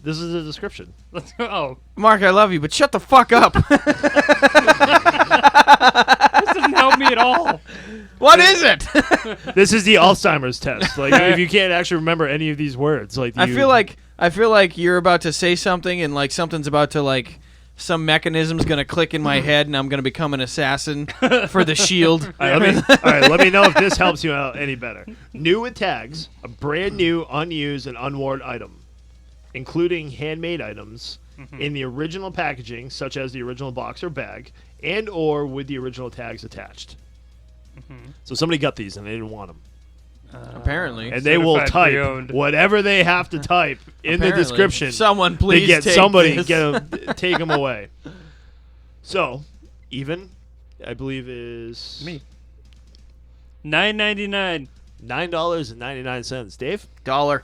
This is the description. Let's go. Oh, Mark, I love you, but shut the fuck up. this doesn't help me at all. What is it? This is the Alzheimer's test. Like, if you can't actually remember any of these words, like, I feel like you're about to say something and like something's about to like some mechanism's gonna click in my head and I'm gonna become an assassin for the shield. All right, let me know if this helps you out any better. New with tags, a brand new, unused, and unworn item. including handmade items, in the original packaging, such as the original box or bag, and or with the original tags attached. So somebody got these and they didn't want them. Apparently. And they will Certified type pre-owned. whatever they have to type in the Apparently. description. Someone please to get take somebody this. take them away. So, even, I believe, is Me. $9.99. $9.99. Dave, $1.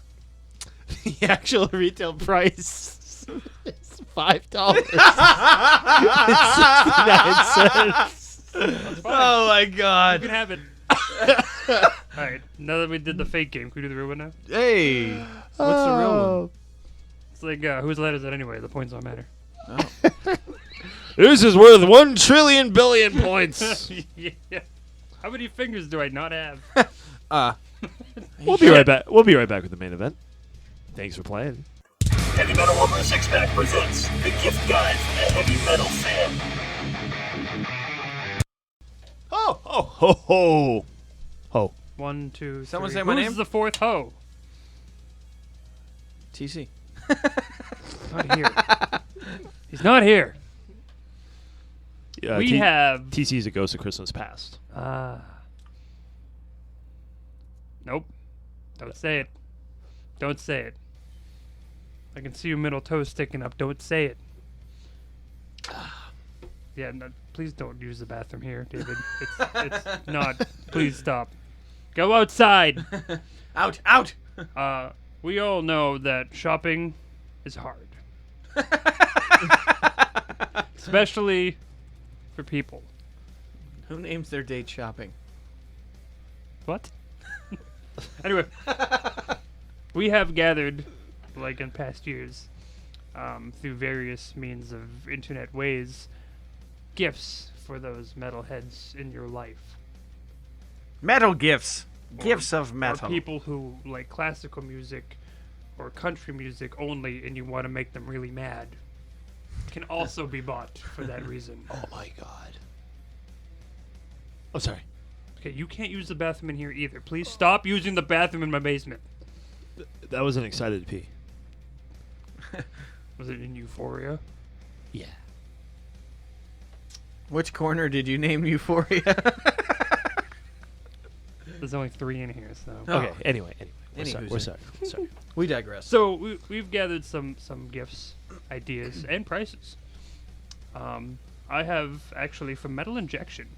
the actual retail price is $5.69. Oh my You God. can have it. All right. Now that we did the fake game, can we do the real one now? Hey. What's the real one? It's like, whose letter is it anyway? The points don't matter. This is worth 1 trillion billion points. Yeah. How many fingers do I not have? We'll be right back. We'll be right back with the main event. Thanks for playing. Heavy Metal Over a Six Pack presents the gift guide for the heavy metal fan. Ho ho ho ho ho. 1, 2, Someone 3. say my Who's name? the fourth hoe? TC. Not here. He's not here. We have. TC's a Ghost of Christmas Past. Nope. Don't say it. Don't say it. I can see your middle toe sticking up. Don't say it. Yeah, no, please don't use the bathroom here, David. It's not. Please stop. Go outside. Out. We all know that shopping is hard. Especially for people. Who names their date shopping? What? Anyway, we have gathered, like in past years, through various means of internet ways, gifts for those metalheads in your life. Metal gifts. Gifts of Or metal. people who like classical music or country music only and you want to make them really mad can also be bought for that reason. Oh my god. Oh, sorry. Okay, you can't use the bathroom in here either. Please stop using the bathroom in my basement. That was an excited pee. Was it in Euphoria? Yeah. Which corner did you name Euphoria? There's only 3 in here, so. Oh. Okay. Anyway. We're Anywho's sorry. it. We're sorry. We digress. So we've gathered some gifts, ideas, and prices. I have actually from Metal Injection.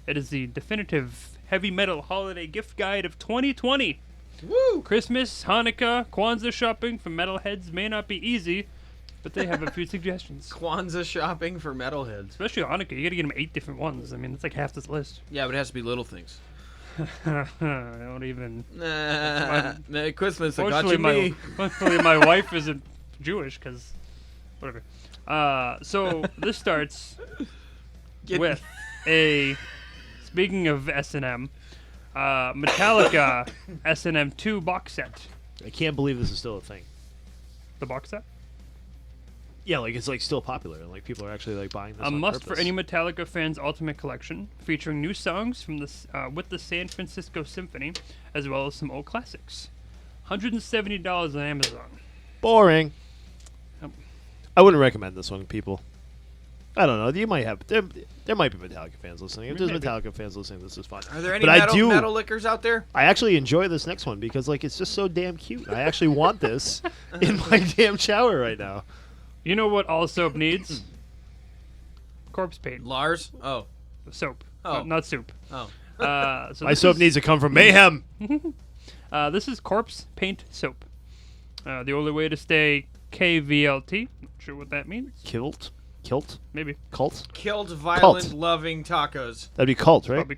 It is the definitive heavy metal holiday gift guide of 2020. Woo! Christmas, Hanukkah, Kwanzaa shopping for metalheads may not be easy, but they have a few suggestions. Kwanzaa shopping for metalheads. Especially Hanukkah, you gotta get them 8 different ones. I mean, it's like half this list. Yeah, but it has to be little things. I don't even. Merry Christmas, I got Fortunately, you me. fortunately, my wife isn't Jewish, because whatever. So this starts with a. Speaking of S&M, Metallica S&M 2 box set. I can't believe this is still a thing. The box set? Yeah, like it's like still popular, and like people are actually like buying this. A on must for purpose. any Metallica fans' ultimate collection, featuring new songs from with the San Francisco Symphony, as well as some old classics. $170 on Amazon. Boring. Yep. I wouldn't recommend this one, people. I don't know. You might have there might be Metallica fans listening. If there's Maybe. Metallica fans listening, this is fun. Are there any But metal lickers out there? I actually enjoy this next one because like it's just so damn cute. I actually want this in my damn shower right now. You know what all soap needs? Corpse paint. Lars? Oh. Soap. Oh. Not soup. Oh. So My this soap is- needs to come from Mayhem. This is corpse paint soap. The only way to stay KVLT. Not sure what that means. Kilt, Maybe. cult. Killed violent loving tacos. That'd be cult, right? Probably.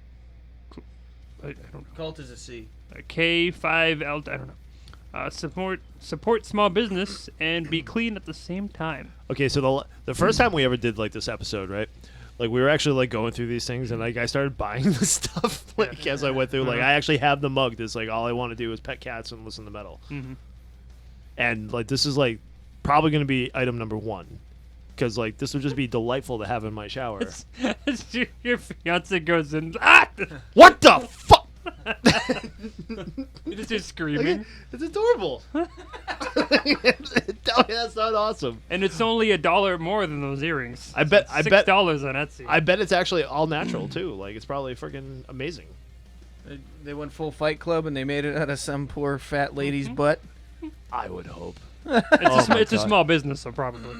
I don't know. Cult is a C. K5L. I don't know. Support small business and be clean at the same time. Okay, so the first time we ever did like this episode, right? Like we were actually like going through these things, and like I started buying the stuff like as I went through. Like I actually have the mug. That's like all I want to do is pet cats and listen to metal. Mhm. And like this is like probably going to be item number 1, because like this would just be delightful to have in my shower. Your fiance goes in. Ah! What the fuck? You're just screaming. It's adorable. Tell me that's not awesome. And it's only $1 more than those earrings. I bet $6 on Etsy. I bet it's actually all natural too. Like it's probably freaking amazing. They went full Fight Club and they made it out of some poor fat lady's butt. I would hope. It's a small business, so probably.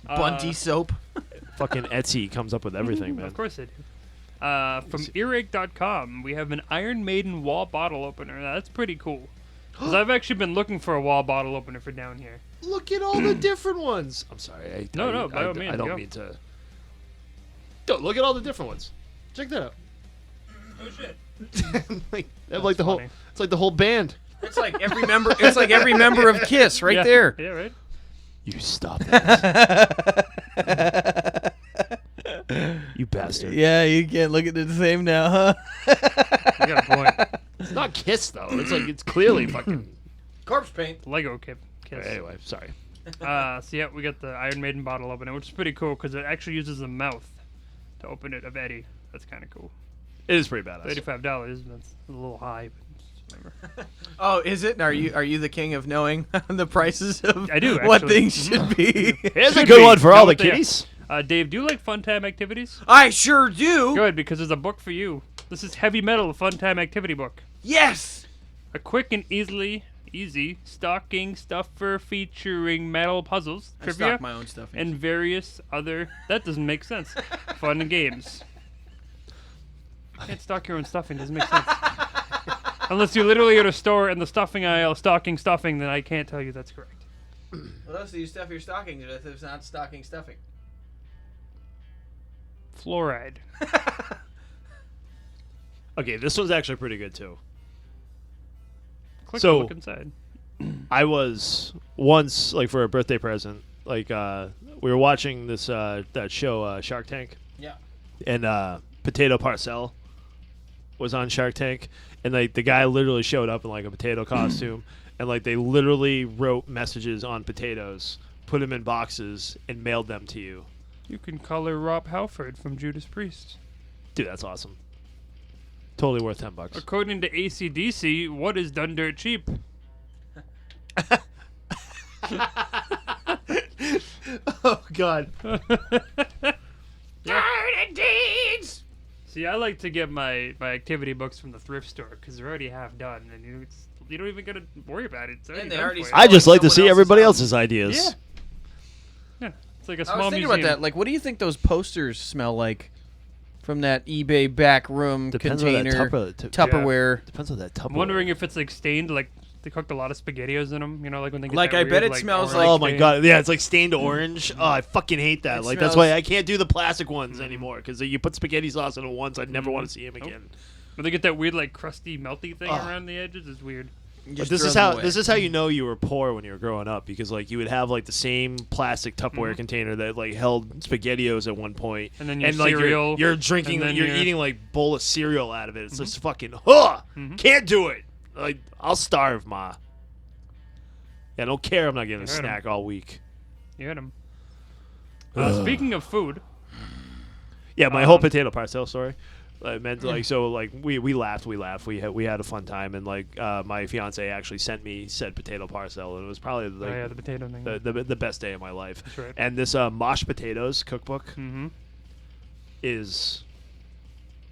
Bunty soap. Fucking Etsy comes up with everything, man. Of course they do. From earache.com, we have an Iron Maiden wall bottle opener. That's pretty cool. Because I've actually been looking for a wall bottle opener for down here. Look at all the different ones. I'm sorry. No, by all means, I don't go. mean to. Don't look at all the different ones. Check that out. Oh shit! Like, they have like the whole. funny. It's like the whole band. It's like every member. It's like every member of Kiss right there. Yeah, right? You stop that. You bastard. Yeah, you can't look at it the same now, huh? You got a point. It's not Kiss though. It's like it's clearly fucking. Corpse paint. Lego Kiss. Anyway, sorry. So yeah, we got the Iron Maiden bottle opener, which is pretty cool because it actually uses a mouth to open it of Eddie. That's kind of cool. It is pretty badass. $35. That's a little high, but whatever. Oh, is it? Are you the king of knowing the prices of I do, what actually. things should be? Here's a Should good be. one for Know all the what they are. kiddies. Dave, do you like fun time activities? I sure do. Good, because there's a book for you. This is Heavy Metal Fun Time Activity Book. Yes. A quick and easy stocking stuffer featuring metal puzzles, I trivia, stock my own stuff. and various other... That doesn't make sense. Fun games. You can't stock your own stuffing. Doesn't make sense. Unless you literally at a store in the stuffing aisle stocking stuffing, then I can't tell you that's correct. What else do you stuff your stockings with if it's not stocking stuffing? Fluoride. Okay, this one's actually pretty good too. Click So- to look inside. I was once like for a birthday present, like we were watching this that show Shark Tank. Yeah. And Potato Parcell was on Shark Tank, and like the guy literally showed up in like a potato costume, and like they literally wrote messages on potatoes, put them in boxes, and mailed them to you. You can color Rob Halford from Judas Priest. Dude, that's awesome. Totally worth $10. According to AC/DC, what is done dirt cheap? Oh God. Dirty deeds. See, I like to get my activity books from the thrift store because they're already half done, and you don't even got to worry about it. It's already And they done already for you. I just like to see Someone everybody else's else's ideas. Yeah. Yeah, it's like a I small was thinking museum. about that. Like, what do you think those posters smell like from that eBay back room Depends on that container Tupperware? Depends on that Tupperware. I'm wondering if it's like stained, like they cooked a lot of SpaghettiOs in them. You know, like when they get Like, that I weird, bet it like, smells orange Oh my stain. God! Yeah, it's like stained orange. Oh, I fucking hate that. It Like that's smells- why I can't do the plastic ones anymore because you put spaghetti sauce in it once, I'd never want to see him again. When they get that weird, like crusty, melty thing Ugh. around the edges, it's weird. But Just this throw is them how away. this is how you know you were poor when you were growing up because like you would have like the same plastic Tupperware container that like held SpaghettiOs at one point, And then your like cereal, you're drinking, and then you're your- eating like bowl of cereal out of it. It's Mm-hmm. just fucking can't do it. Like I'll starve, ma. Yeah, I don't care. I'm not getting a You heard 'em. snack all week. You had them. Speaking of food, Yeah, my whole potato parcel story. I meant like so like we laughed we had a fun time and like my fiance actually sent me said potato parcel and it was probably like oh yeah, the potato thing. the best day of my life. That's right. And this Mosh Potatoes cookbook Mm-hmm.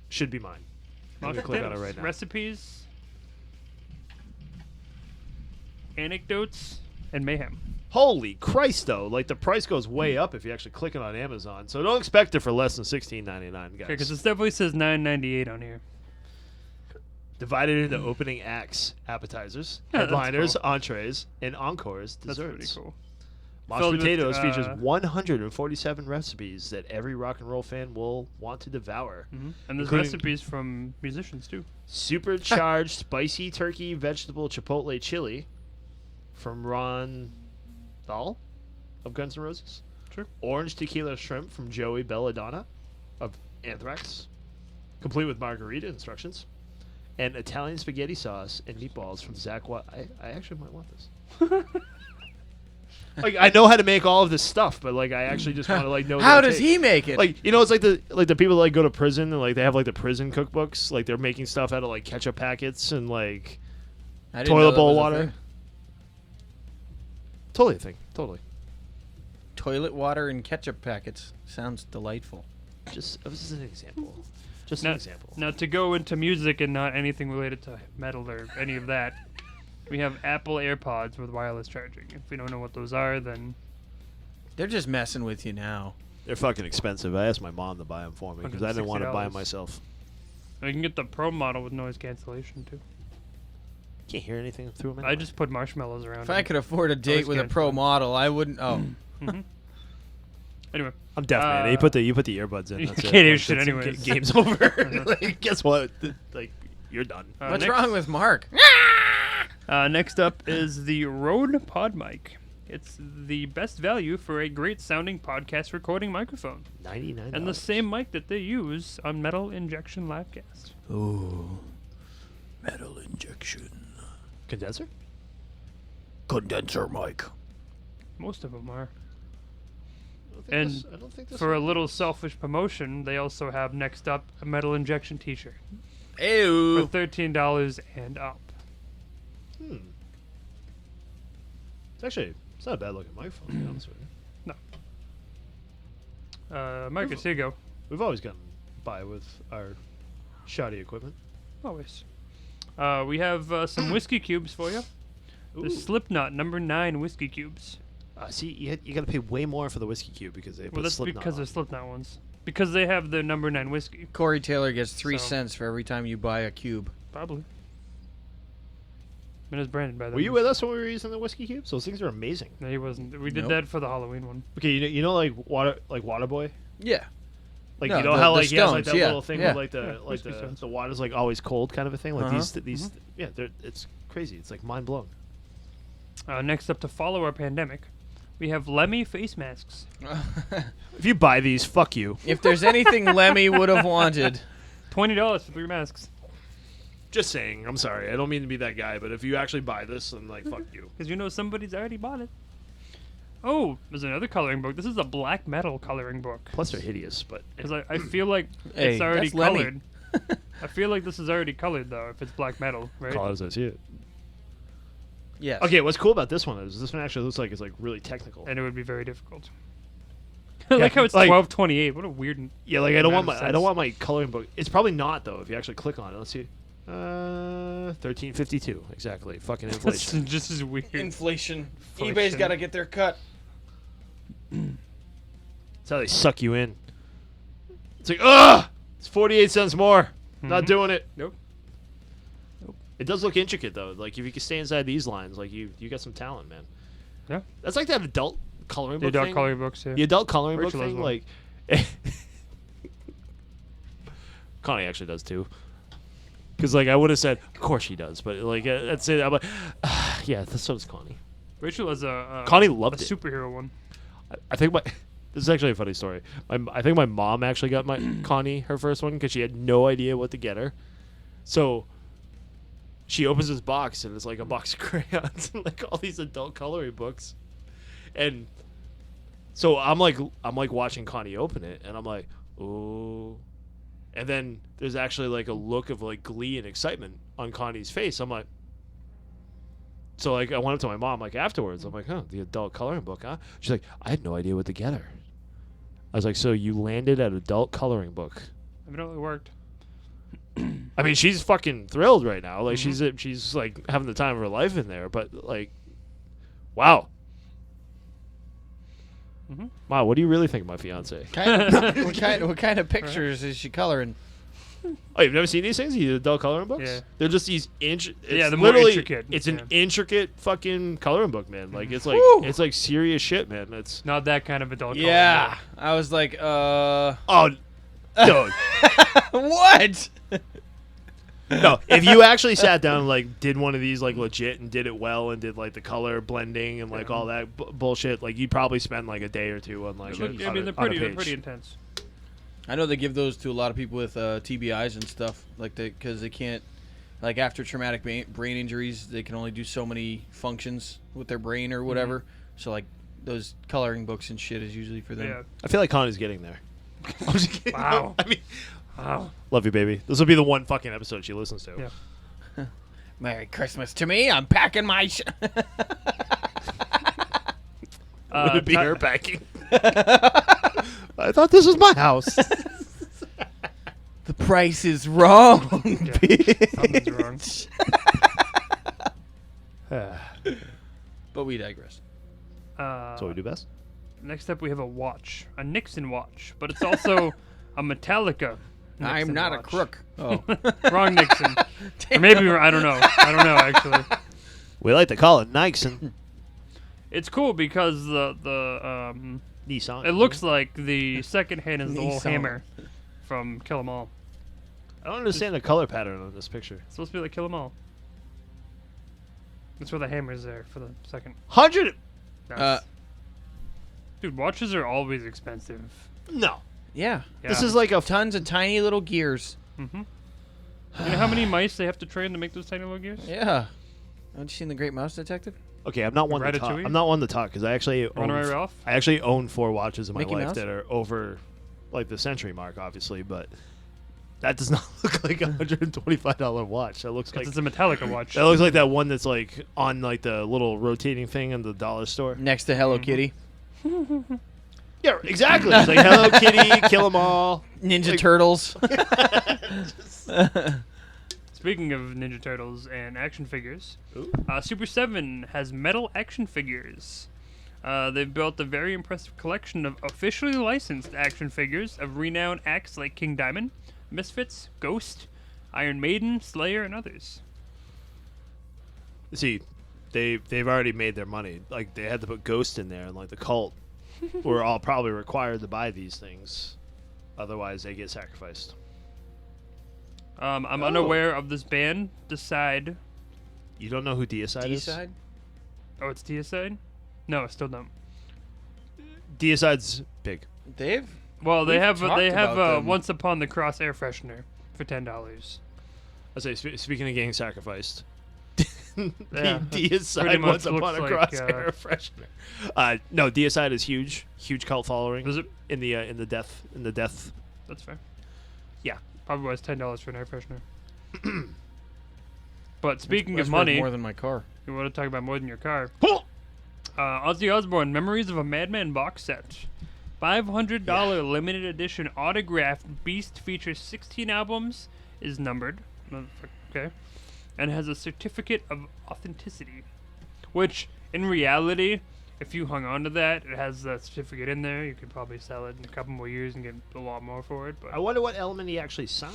should be mine. I'm gonna click on it right now. Recipes, anecdotes, and mayhem. Holy Christ though! Like the price goes way up if you actually click it on Amazon. So don't expect it for less than $16.99, guys. Okay, because it definitely says $9.98 on here. Divided into opening acts, appetizers, Yeah, that's headliners, cool. entrees, and encores, That's desserts. pretty cool. Mosh Filled with, Potatoes features 147 recipes that every rock and roll fan will want to devour. And there's Including- recipes from musicians too. Supercharged spicy turkey vegetable chipotle chili from Ron Dahl of Guns N' Roses. Sure. Orange tequila shrimp from Joey Belladonna of Anthrax, complete with margarita instructions. And Italian spaghetti sauce and meatballs from Zach I actually might want this. Like I know how to make all of this stuff, but like I actually just want to like know. How the does taste. he make it? Like it's like the people that like go to prison and like they have like the prison cookbooks, like they're making stuff out of like ketchup packets and like I didn't know toilet that bowl was a water. thing. Totally a thing. Totally. Toilet water and ketchup packets. Sounds delightful. Just it was just an example. Just an example. Now, to go into music and not anything related to metal or any of that, we have Apple AirPods with wireless charging. If we don't know what those are, then They're just messing with you now. They're fucking expensive. I asked my mom to buy them for me because I didn't want to buy them $160. myself. you can get the Pro model with noise cancellation too. Can't hear anything through them. I just put marshmallows around. If I could afford a date Noise with a pro canceling. model, I wouldn't. Oh, Anyway, I'm deaf, man. You put the earbuds in. you That's it. can't hear Like, shit that's- anyways. Game's over. Like, guess what? Like, you're done. what's next- wrong with Mark? Next up is the Rode Pod Mic. It's the best value for a great sounding podcast recording microphone, $99. and the same mic that they use on Metal Injection Livecast. Ooh. Metal injection. condenser. Condenser mic. Most of them are. I And don't think this for a little selfish promotion, they also have next up a Metal Injection T-shirt for Ew. $13 and up. It's not a bad looking microphone. To be honest with you. Marcus, here you go. We've always gotten by with our shoddy equipment. Always. We have some whiskey cubes for you. The Ooh. Slipknot number 9 whiskey cubes. See, you got to pay way more for the whiskey cube because they Well, put that's Slipknot because on. they're Slipknot ones. Because they have the number 9 whiskey. Corey Taylor gets 3 So- cents for every time you buy a cube. Probably. And it's branded by them. Were you with us when we were using the whiskey cubes? Those things are amazing. No, he wasn't. We did Nope. that for the Halloween one. Okay, you know like water boy. Yeah. Like No, you know the- how the like he has like stones, that yeah, little thing yeah. with like whiskey stones. the water's like always cold kind of a thing. Like Uh-huh. these yeah, it's crazy. It's like mind blown. Next up, to follow our pandemic, we have Lemmy face masks. If you buy these, fuck you. If there's anything Lemmy would have wanted, $20 for 3 masks. Just saying. I'm sorry. I don't mean to be that guy, but if you actually buy this, then like fuck you. Because you know somebody's already bought it. Oh, there's another coloring book. This is a black metal coloring book. Plus they're hideous, but Because I feel like Hey, it's already that's Lemmy. colored. I feel like this is already colored, though, if it's black metal, right? call it as I see it. yes. Okay, what's cool about this one is this one actually looks like it's like really technical. And it would be very difficult. I like how it's like- 1228. What a weird. Yeah, like I don't want amount my of sense. my coloring book. It's probably not though if you actually click on it. Let's see. 1352 exactly. Fucking That's inflation. just as weird. Inflation. eBay's Inflation. got to get their cut. That's how they suck you in. It's like, ugh! It's 48 cents more. Not doing it. Nope. It does look intricate though. Like if you can stay inside these lines, like you got some talent, man. Yeah. That's like that adult coloring The book adult thing. coloring books, yeah. The adult coloring Rachel book has thing, one. like Connie actually does too. Because like I would have said, of course she does, but like that's it. I'm like, yeah, so does Connie. Rachel has Connie loved a it. superhero one. I think this is actually a funny story. I think my mom actually got my Connie her first one because she had no idea what to get her. So she opens this box and it's like a box of crayons and like all these adult coloring books. And so I'm like watching Connie open it and I'm like, oh. And then there's actually like a look of like glee and excitement on Connie's face. I'm like, so like I went up to my mom like afterwards. I'm like, huh, the adult coloring book, huh? She's like, I had no idea what to get her. I was like, so you landed at adult coloring book. Evidently worked. I mean, she's fucking thrilled right now. Like she's like having the time of her life in there. But like, wow. Wow, what do you really think of my fiance? What kind of pictures is she coloring? Oh, you've never seen these things? These adult coloring books? Yeah. They're just these Yeah, the more literally, intricate, It's an yeah. intricate fucking coloring book, man. Like it's like Woo! it's like serious shit, man. It's Not that kind of adult Yeah. I was like, oh, dude. what? No, if you actually sat down and like did one of these like legit and did it well and did like the color blending and like all that bullshit, like you'd probably spend like a day or two on like. coloring. I on mean, a- they're on a pretty page. intense. I know they give those to a lot of people with TBIs and stuff, like because they can't, like after traumatic brain injuries, they can only do so many functions with their brain or whatever. So like those coloring books and shit is usually for them. Yeah. I feel like Connie's getting there. I'm just kidding. Wow. I mean, Wow. love you, baby. This will be the one fucking episode she listens to. Yeah. Merry Christmas to me. I'm packing my. Would it be Ti- her packing? I thought this was my house. The price is wrong. Something's wrong. But we digress. That's what we do best. Next up, we have a watch, a Nixon watch, but it's also a Metallica. I'm Nixon not a watch. crook. Oh. Wrong Nixon. Or maybe I don't know. I don't know actually. We like to call it Nixon. It's cool because the Nissan. it looks like the second hand is the little Nissan. hammer from Kill 'Em All. I don't understand the color pattern on this picture. It's supposed to be like Kill 'Em All. That's where the hammer's there for the second. 100. Dude, watches are always expensive. No. Yeah. This Yeah. is like a. Tons of tiny little gears. Mm-hmm. You know how many mice they have to train to make those tiny little gears? Yeah. Haven't you seen The Great Mouse Detective? Okay, I'm not one to talk. Ratatouille? I'm not one to talk because I actually Runaway own. Ralph? I actually own 4 watches in my Mickey life Mouse? that are over, like the century mark, obviously, but that does not look like a $125 watch. That looks like It's a Metallica watch. that looks like that one that's like on like the little rotating thing in the dollar store. Next to Hello Kitty. Yeah, exactly. It's like Hello Kitty, Kill 'Em All. Ninja Like- Turtles. Speaking of Ninja Turtles and action figures, Super 7 has metal action figures. They've built a very impressive collection of officially licensed action figures of renowned acts like King Diamond, Misfits, Ghost, Iron Maiden, Slayer, and others. See, they've already made their money. Like they had to put Ghost in there, and like the Cult were all probably required to buy these things, otherwise they get sacrificed. I'm unaware of this band, Decide. You don't know who Deicide is? D-side? Oh, it's Deicide? No, I still don't. Deicide's big. Dave? Well, they We've have talked about them. Once Upon the Cross air freshener for $10. I say, speaking of getting sacrificed, Yeah, pretty Deicide much once upon looks a like, cross air freshener. No, Deicide is huge cult following. Is it? in the death? That's fair. Yeah. Probably was $10 for an air freshener. But speaking That's of worth money, more than my car. you want to talk about more than your car. Ozzy Osbourne Memories of a Madman box set. $500 limited edition autographed Beast features 16 albums, is numbered, okay, and has a certificate of authenticity. Which, in reality, if you hung on to that, it has that certificate in there. You could probably sell it in a couple more years and get a lot more for it. But I wonder what element he actually signed.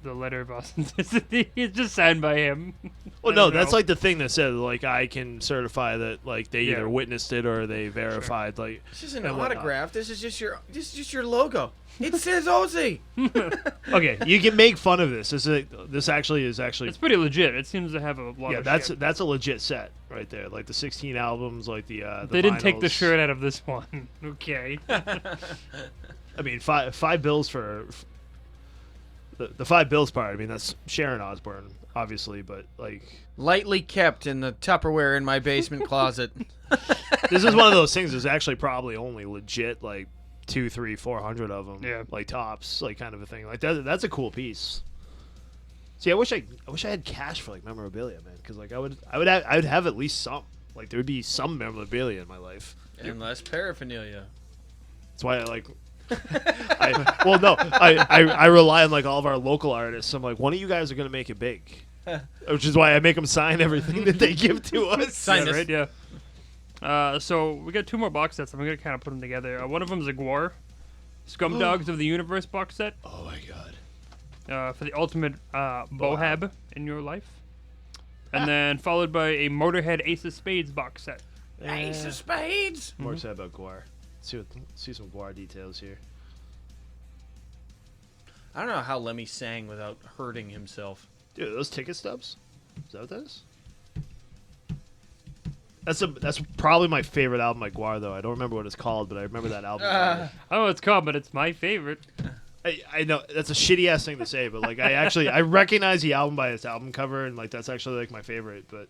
the letter of authenticity is just signed by him. Well, I no, don't that's know. like the thing that says like I can certify that like they Yeah. either witnessed it or they verified like. This isn't and an whatnot. autograph. This is just your logo. It says Ozzy. Okay, you can make fun of this. This actually is actually It's pretty legit. It seems to have a lot yeah. of That's shit. that's a legit set right there. Like the 16 albums, like the They didn't take the vinyls. shirt out of this one. Okay. I mean, five bills for the 5 bills part. I mean, that's Sharon Osbourne, obviously, but like Lightly kept in the Tupperware in my basement closet. this is one of those things. There's actually probably only legit like 200, 300, 400 of them. Yeah. Like tops, like kind of a thing. Like that's a cool piece. See, I wish I had cash for like memorabilia, man. Because like I would have at least some. Like there would be some memorabilia in my life. And less paraphernalia. That's why I like. I rely on like all of our local artists. I'm like, one of you guys are gonna make it big, which is why I make them sign everything that they give to us. Sign Yeah, this. right? Yeah. So we got 2 more box sets. I'm gonna kind of put them together. One of them is a Gwar, Scumdogs of the Universe box set Oh my god. for the ultimate Bohab in your life, and then followed by a Motorhead Ace of Spades box set. Ace of Spades. More sad about Guar. See some Guar details here. I don't know how Lemmy sang without hurting himself. Dude, are those ticket stubs? Is that what that is? That's probably my favorite album by Guar, though. I don't remember what it's called, but I remember that album. I don't know what it's called, but it's my favorite. I know that's a shitty ass thing to say, but like I recognize the album by its album cover, and like that's actually like my favorite. But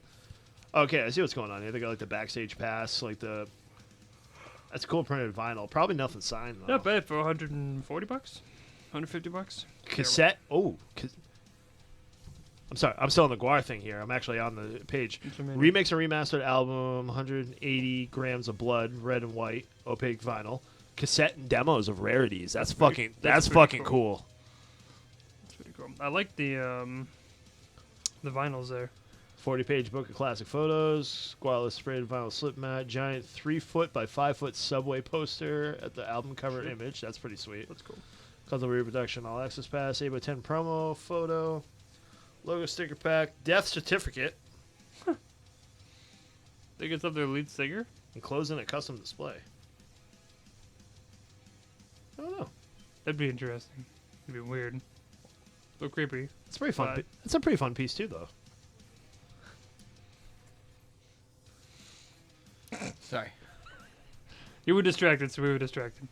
okay, I see what's going on here. They got like the backstage pass, like the that's cool printed vinyl. Probably nothing signed though. Not bad for $140, $150. Cassette. Oh, I'm sorry. I'm still on the Guar thing here. I'm actually on the page. Remix and remastered album, 180 grams of blood, red and white, opaque vinyl, cassette and demos of rarities. That's fucking cool. That's pretty cool. I like the vinyls there. 40-page book of classic photos, squatless sprayed vinyl slip mat, giant 3-foot by 5-foot subway poster at the album cover image. That's pretty sweet. That's cool. Custom reproduction, all access pass, 8x10 promo photo, logo sticker pack, death certificate, Think it's up their lead singer? enclosed in a custom display. I don't know. That'd be interesting. It'd be weird. A little creepy. It's pretty fun. But- It's a pretty fun piece too, though. Sorry. You were distracted, so we were distracted.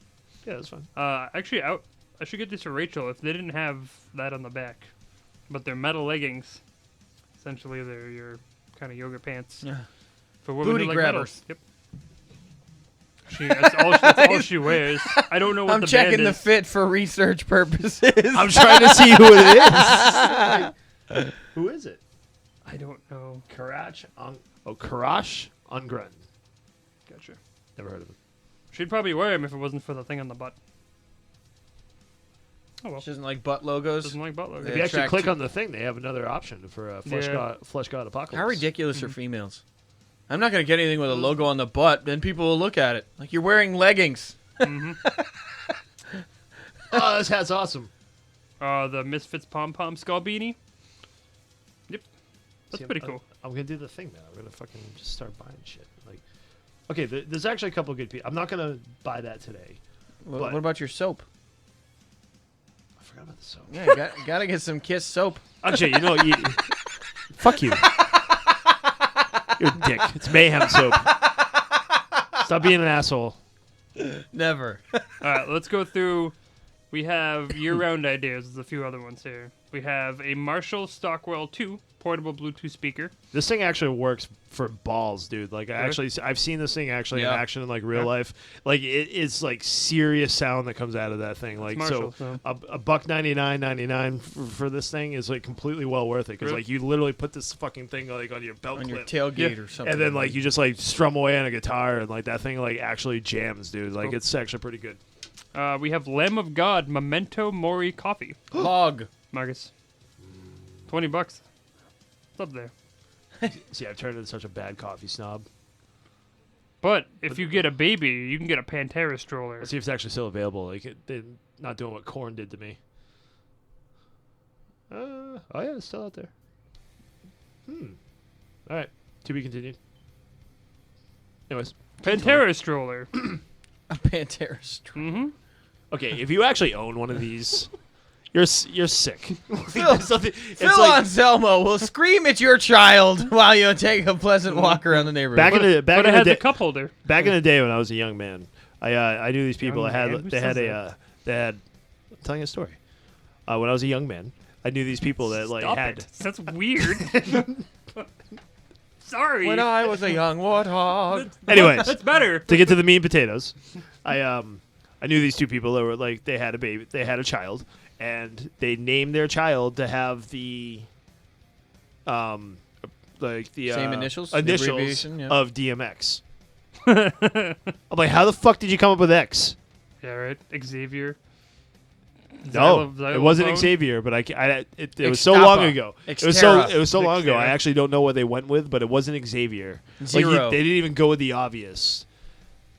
Yeah, that's fun. Actually, I should get this to Rachel. If they didn't have that on the back, but they're metal leggings. Essentially, they're your kind of yoga pants for women Booty who like grabbers. metal. Yep. That's all she wears. I don't know what I'm the checking band the is. fit for research purposes. I'm trying to see who it is. Who is it? I don't know. Karash Ungren. Gotcha. Never heard of him. She'd probably wear them if it wasn't for the thing on the butt. Oh well. She doesn't like butt logos. Doesn't like butt logo. If you actually attract click you- on the thing, they have another option for Flesh Yeah. God Apocalypse. How ridiculous are females? I'm not going to get anything with a logo on the butt, then people will look at it. Like, you're wearing leggings. Oh, this hat's awesome. The Misfits Pom Pom skull beanie. Yep. That's See, pretty I'm- cool. I'm gonna do the thing, man. I'm gonna fucking just start buying shit. Like, okay, there's actually a couple good pieces. I'm not gonna buy that today. What But- about your soap? I forgot about the soap. Yeah, you got to get some Kiss soap. Actually, fuck you. You're a dick. It's mayhem soap. Stop being an asshole. Never. All right, let's go through. We have year-round ideas. There's a few other ones here. We have a Marshall Stockwell 2 portable Bluetooth speaker. This thing actually works for balls, dude. Like, Really? I've seen this thing actually Yeah. in action in like real Yeah. life. Like, it's like serious sound that comes out of that thing. Like, Marshall, so so. a buck $99.99 for this thing is like completely well worth it because Really? like you literally put this fucking thing like on your belt On your clip. tailgate Yeah. or something. And then like you just like strum away on a guitar and like that thing like actually jams, dude. Like Cool. it's actually pretty good. We have Lamb of God Memento Mori coffee. Log. Marcus. $20. It's up there. See, I've turned into such a bad coffee snob. But if you get a baby, you can get a Pantera stroller. Let's see if it's actually still available. Like they're not doing what Korn did to me. Oh yeah, it's still out there. All right, to be continued. Anyways, Pantera stroller. A Pantera strap. Mm-hmm. okay, if you actually own one of these, you're sick. Phil, Phil Anselmo will scream at your child while you take a pleasant walk around the neighborhood. Back in the But it day, has a cup holder. back in the day when I was a young man, I knew these people. Young man? Who They had says I'm telling you a story. When I was a young man, I knew these people that like Stop had. it. That's weird. Sorry. when I was a young warthog. Anyways, That's better. to get to the meat and potatoes, I knew these two people that were like they had a baby, they had a child, and they named their child to have the same initials? The initials abbreviation, yeah. of DMX. I'm like, how the fuck did you come up with X? Yeah, right. Xavier. No, Xylophone? it wasn't Xavier, but it was so Extapa. long ago. It was so long ago. Xterra. I actually don't know what they went with, but it wasn't Xavier. Zero. They didn't even go with the obvious.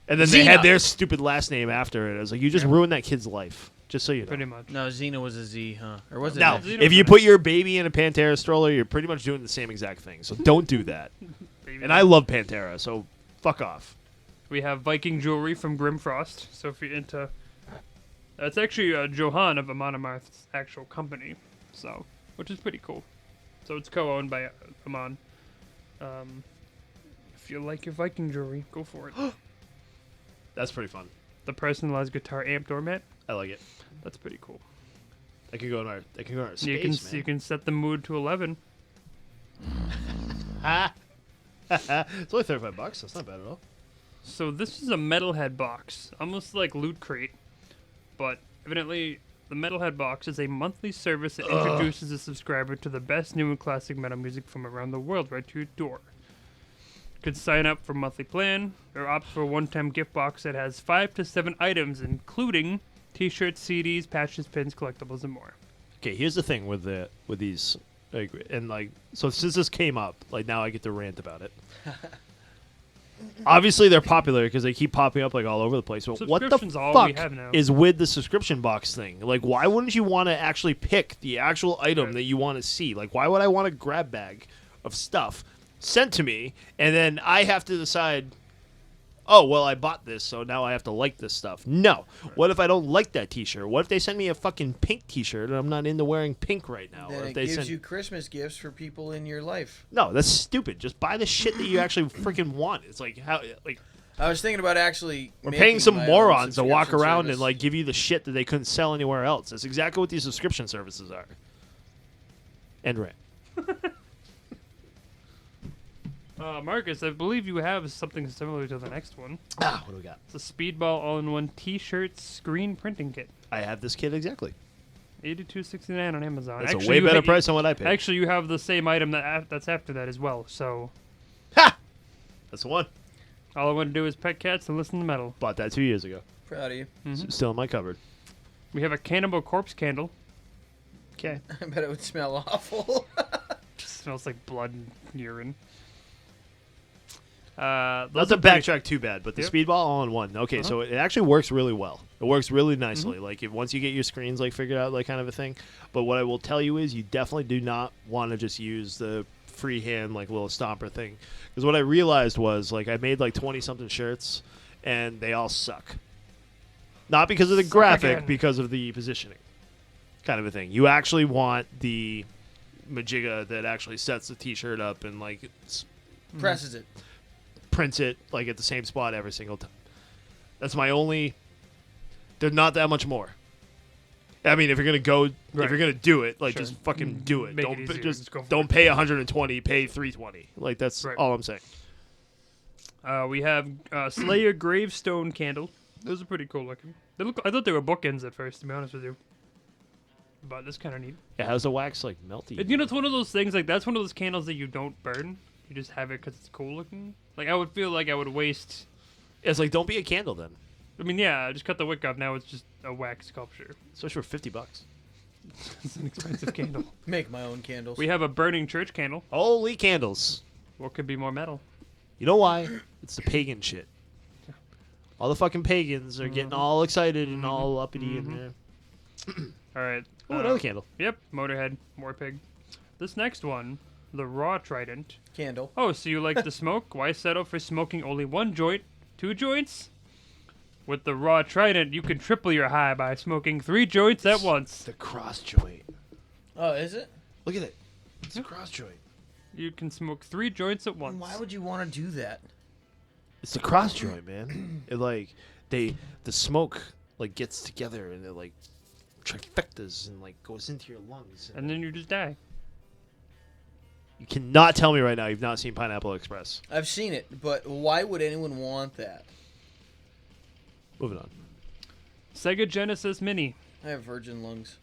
And then they Xena. had their stupid last name after it. I was like, you just ruined that kid's life. Just so you know. Pretty much. No, Xena was a Z, huh? Or was it? Now, an X? Xena if was you an put your baby in a Pantera stroller, you're pretty much doing the same exact thing. So don't do that. Baby. And I love Pantera, so fuck off. We have Viking jewelry from Grimfrost. So if you're into, it's actually Johan of Amon Amarth's actual company, so which is pretty cool. So it's co-owned by Amon. If you like your Viking jewelry, go for it. That's pretty fun. The personalized guitar amp doormat. I like it. That's pretty cool. They can go in our space, You can man. you can set the mood to 11. It's only $35. That's not bad at all. So this is a metalhead box, almost like Loot Crate, but evidently The Metalhead Box is a monthly service that introduces a subscriber to the best new and classic metal music from around the world right to your door. You could sign up for a monthly plan or opt for a one-time gift box that has 5 to 7 items, including T-shirts, CDs, patches, pins, collectibles, and more. Okay, here's the thing with these, like, and like, so since this came up, like now I get to rant about it. Obviously, they're popular because they keep popping up like all over the place. But what the Subscription's all we fuck have now. is with the subscription box thing? Like, why wouldn't you want to actually pick the actual item that you want to see? Like, why would I want a grab bag of stuff sent to me and then I have to decide? Oh, well, I bought this, so now I have to like this stuff. No. What if I don't like that T-shirt? What if they send me a fucking pink T-shirt and I'm not into wearing pink right now? Then Or it if they gives send... you Christmas gifts for people in your life. No, that's stupid. Just buy the shit that you actually freaking want. It's like how like I was thinking about actually. we're making paying some my own morons to walk subscription around service. and like give you the shit that they couldn't sell anywhere else. That's exactly what these subscription services are. End rant. Marcus, I believe you have something similar to the next one. What do we got? It's a Speedball all-in-one T-shirt screen printing kit. I have this kit exactly. $82.69 on Amazon. That's a way better price than what I paid. Actually, you have the same item that's after that as well. So Ha! That's the one. all I want to do is pet cats and listen to metal. Bought that 2 years ago. Proud of you. Still in my cupboard. We have a Cannibal Corpse candle. Okay. I bet it would smell awful. Just smells like blood and urine. Not Those to are pretty- backtrack too bad, but the Yep. Speedball all-in-one. Okay, so it actually works really well. It works really nicely. Like once you get your screens like figured out, like kind of a thing. But what I will tell you is, you definitely do not want to just use the freehand like little stomper thing, because what I realized was like I made like 20-something shirts, and they all suck. Not because of the graphic, again. because of the positioning, kind of a thing. You actually want the Majigga that actually sets the T-shirt up and like Presses it. prints it like at the same spot every single time. That's my only. There's not that much more. I mean, if you're gonna go, if Right. you're gonna do it, like Sure. just fucking do it. Make it Don't easier. just Just go for don't it. pay 120, pay 320. Like that's Right. all I'm saying. We have Slayer Gravestone candle. Those are pretty cool looking. They look. I thought they were bookends at first, to be honest with you. But that's kind of neat. Yeah, how's the wax like melty? And, you know, it's one of those things. Like that's one of those candles that you don't burn. You just have it because it's cool looking. Like I would feel like I would waste. It's like, don't be a candle then. I mean, yeah, I just cut the wick off. Now it's just a wax sculpture. Especially for $50. It's an expensive candle. Make my own candles. We have a burning church candle. Holy candles! What could be more metal? You know why? It's the pagan shit. All the fucking pagans are getting all excited and all uppity in there. All right. Oh, another candle. Yep. Motorhead. More pig. This next one, the Raw Trident. Candle. Oh, so you like to smoke? Why settle for smoking only one joint? 2 joints? With the Raw Trident, you can triple your high by smoking 3 joints at once. The cross joint. Oh, is it? Look at it. It's a cross joint. You can smoke 3 joints at once. Why would you want to do that? It's the cross joint, man. It like the smoke like gets together and it like trifectas and like goes into your lungs. And then you just die. You cannot tell me right now you've not seen Pineapple Express. I've seen it, but why would anyone want that? Moving on. Sega Genesis Mini. I have virgin lungs.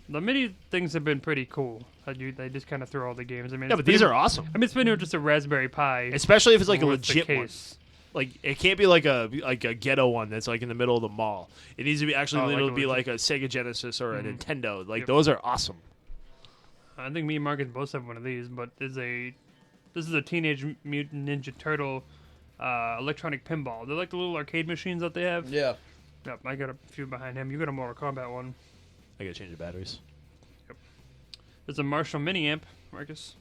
The mini things have been pretty cool. They just kind of throw all the games. I mean, Yeah, but these are awesome. I mean, it's been just a Raspberry Pi. Especially if it's like a with the legit one. case. Like it can't be like a ghetto one that's like in the middle of the mall. It needs to be actually Oh, like literally a be legit- like a Sega Genesis or a Nintendo. Like Yep. those are awesome. I think me and Marcus both have one of these, but this is a Teenage Mutant Ninja Turtle electronic pinball. They're like the little arcade machines that they have. Yeah. Yep, I got a few behind him. You got a Mortal Kombat one. I gotta change the batteries. There's a Marshall mini amp, Marcus.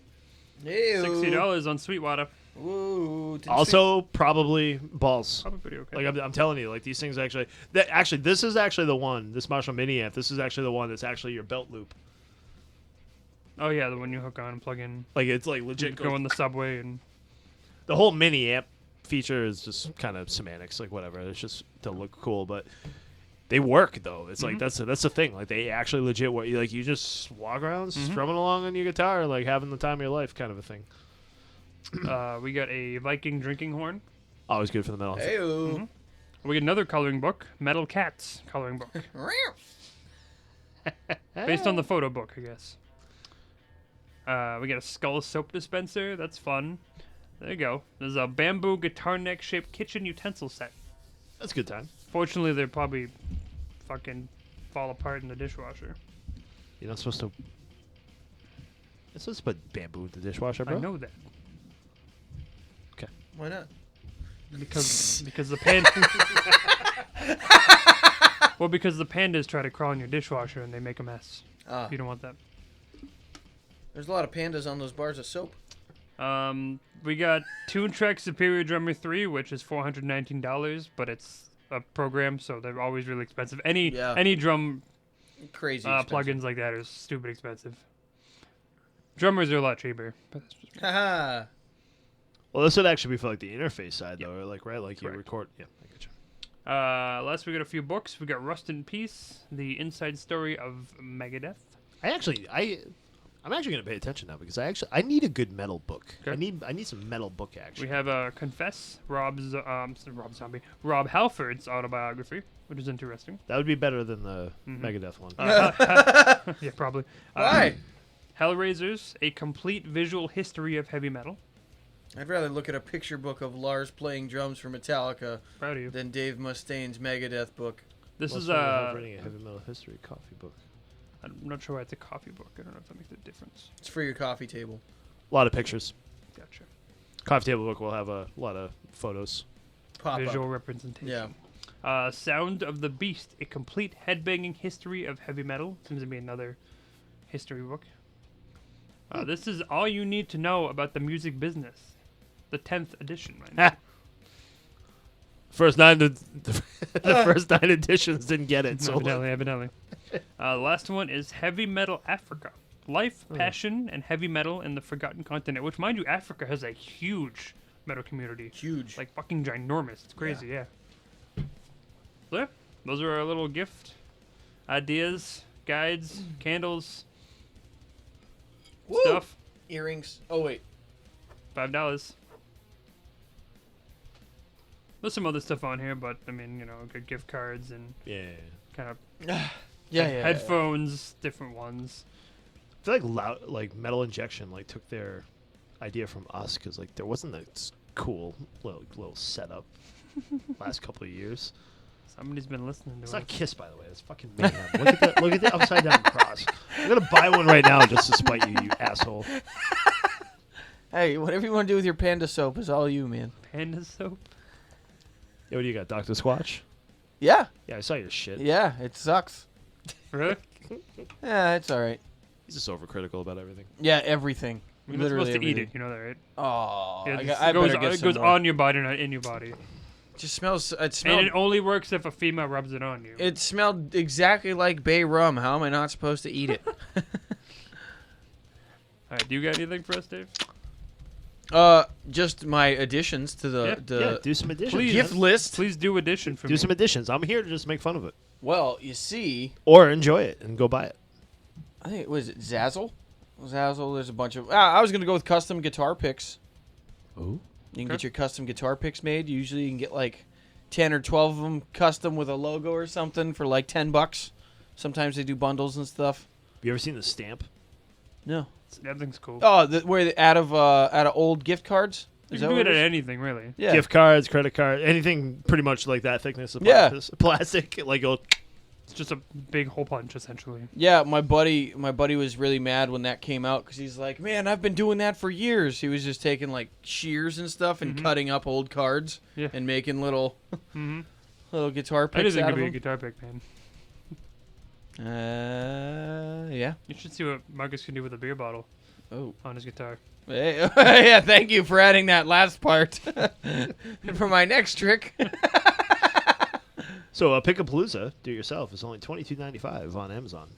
Ew. $60 on Sweetwater. Ooh. Also, probably balls. Probably pretty okay. Like I'm telling you, like these things actually. This is actually the one. This Marshall Mini amp. This is actually the one that's actually your belt loop. Oh yeah, the one you hook on and plug in. Like it's like legit. Go in the subway and. The whole mini amp feature is just kind of semantics, like whatever. It's just to look cool, but they work though. It's like that's the thing. Like they actually legit work. Like you just walk around strumming along on your guitar, like having the time of your life, kind of a thing. We got a Viking drinking horn. Always good for the metal. Ew. We got another coloring book, Metal Cats coloring book. Based on the photo book, I guess. We got a skull soap dispenser. That's fun. There you go. There's a bamboo guitar neck shaped kitchen utensil set. That's a good time. Fortunately, they're probably fucking fall apart in the dishwasher. You're not supposed to. You're supposed to put bamboo in the dishwasher, bro. I know that Why not? because the panda. Well, because the pandas try to crawl in your dishwasher and they make a mess. You don't want that. There's a lot of pandas on those bars of soap. We got Tune Trek Superior Drummer 3, which is $419, but it's a program, so they're always really expensive. Any drum Crazy. plugins like that are stupid expensive. Drummers are a lot cheaper. But that's just Haha. Well, this would actually be for like the interface side, though, or like right, like you Correct. record. Yeah, I get you. Last we got a few books. We got Rust in Peace, the inside story of Megadeth. I'm actually gonna pay attention now because I need a good metal book. Okay. I need some metal book action. We have Confess, Rob Halford's autobiography, which is interesting. That would be better than the Megadeth one. Yeah, probably. Why? Hellraisers, a complete visual history of heavy metal. I'd rather look at a picture book of Lars playing drums for Metallica Proud of you. than Dave Mustaine's Megadeth book. This is reading a heavy metal history coffee book. I'm not sure why it's a coffee book. I don't know if that makes a difference. It's for your coffee table. A lot of pictures. Gotcha. Coffee table book will have a lot of photos. Pop Visual up. representation. Yeah. Sound of the Beast, a complete headbanging history of heavy metal. Seems to be another history book. This is all you need to know about the music business. The 10th edition, right? First 9 the first 9 editions didn't get it. So Evidently. The last one is Heavy Metal Africa. Life, passion, and heavy metal in the Forgotten Continent. Which, mind you, Africa has a huge metal community. Huge. Like fucking ginormous. It's crazy, yeah. So yeah, those are our little gift ideas, guides, candles, Woo! stuff. Earrings. Oh, wait. $5. There's some other stuff on here, but I mean, good gift cards and yeah. kind of Yeah. headphones, different ones. I feel like Metal Injection took their idea from us because there wasn't a cool little setup last couple of years. Somebody's been listening to It's us. not Kiss, by the way. It's fucking mayhem. Look at the upside down cross. I'm gonna buy one right now just to spite you, you asshole. Hey, whatever you want to do with your panda soap is all you, man. Panda soap. Yeah, what do you got, Dr. Squatch? Yeah. Yeah, I saw your shit. Yeah, it sucks. Really? Yeah, it's all right. He's just overcritical about everything. Yeah, everything. You're not Literally supposed to eat everything. it. You know that, right? Oh, Yeah, I it goes, better get it some goes more. on your body, not in your body. Just smells. It And smelled. it only works if a female rubs it on you. It smelled exactly like bay rum. How am I not supposed to eat it? All right, do you got anything for us, Dave? Just my additions to the Yeah, do some additions. Please. gift list. Please do addition for Do me. some additions. I'm here to just make fun of it. Well, you see, Or enjoy it and go buy it. I think it was Zazzle. Zazzle. There's a bunch of. I was gonna go with custom guitar picks. Ooh. You can Okay. get your custom guitar picks made. Usually, you can get like 10 or 12 of them custom with a logo or something for like $10. Sometimes they do bundles and stuff. Have you ever seen the stamp? No. That thing's cool. Oh, out of old gift cards. you Is can that do what it it at is? anything, really. Yeah. Gift cards, credit card, anything pretty much like that thickness of Yeah. plastic. Like it'll It's just a big hole punch, essentially. Yeah, my buddy was really mad when that came out because he's like, man, I've been doing that for years. He was just taking like shears and stuff and cutting up old cards Yeah. and making little Mm-hmm. little guitar That is picks out going to of be a them. guitar pick, man. Yeah. You should see what Marcus can do with a beer bottle Oh. on his guitar. Hey, yeah, thank you for adding that last part for my next trick. So Pick a Palooza, do it yourself, is only $22.95 on Amazon.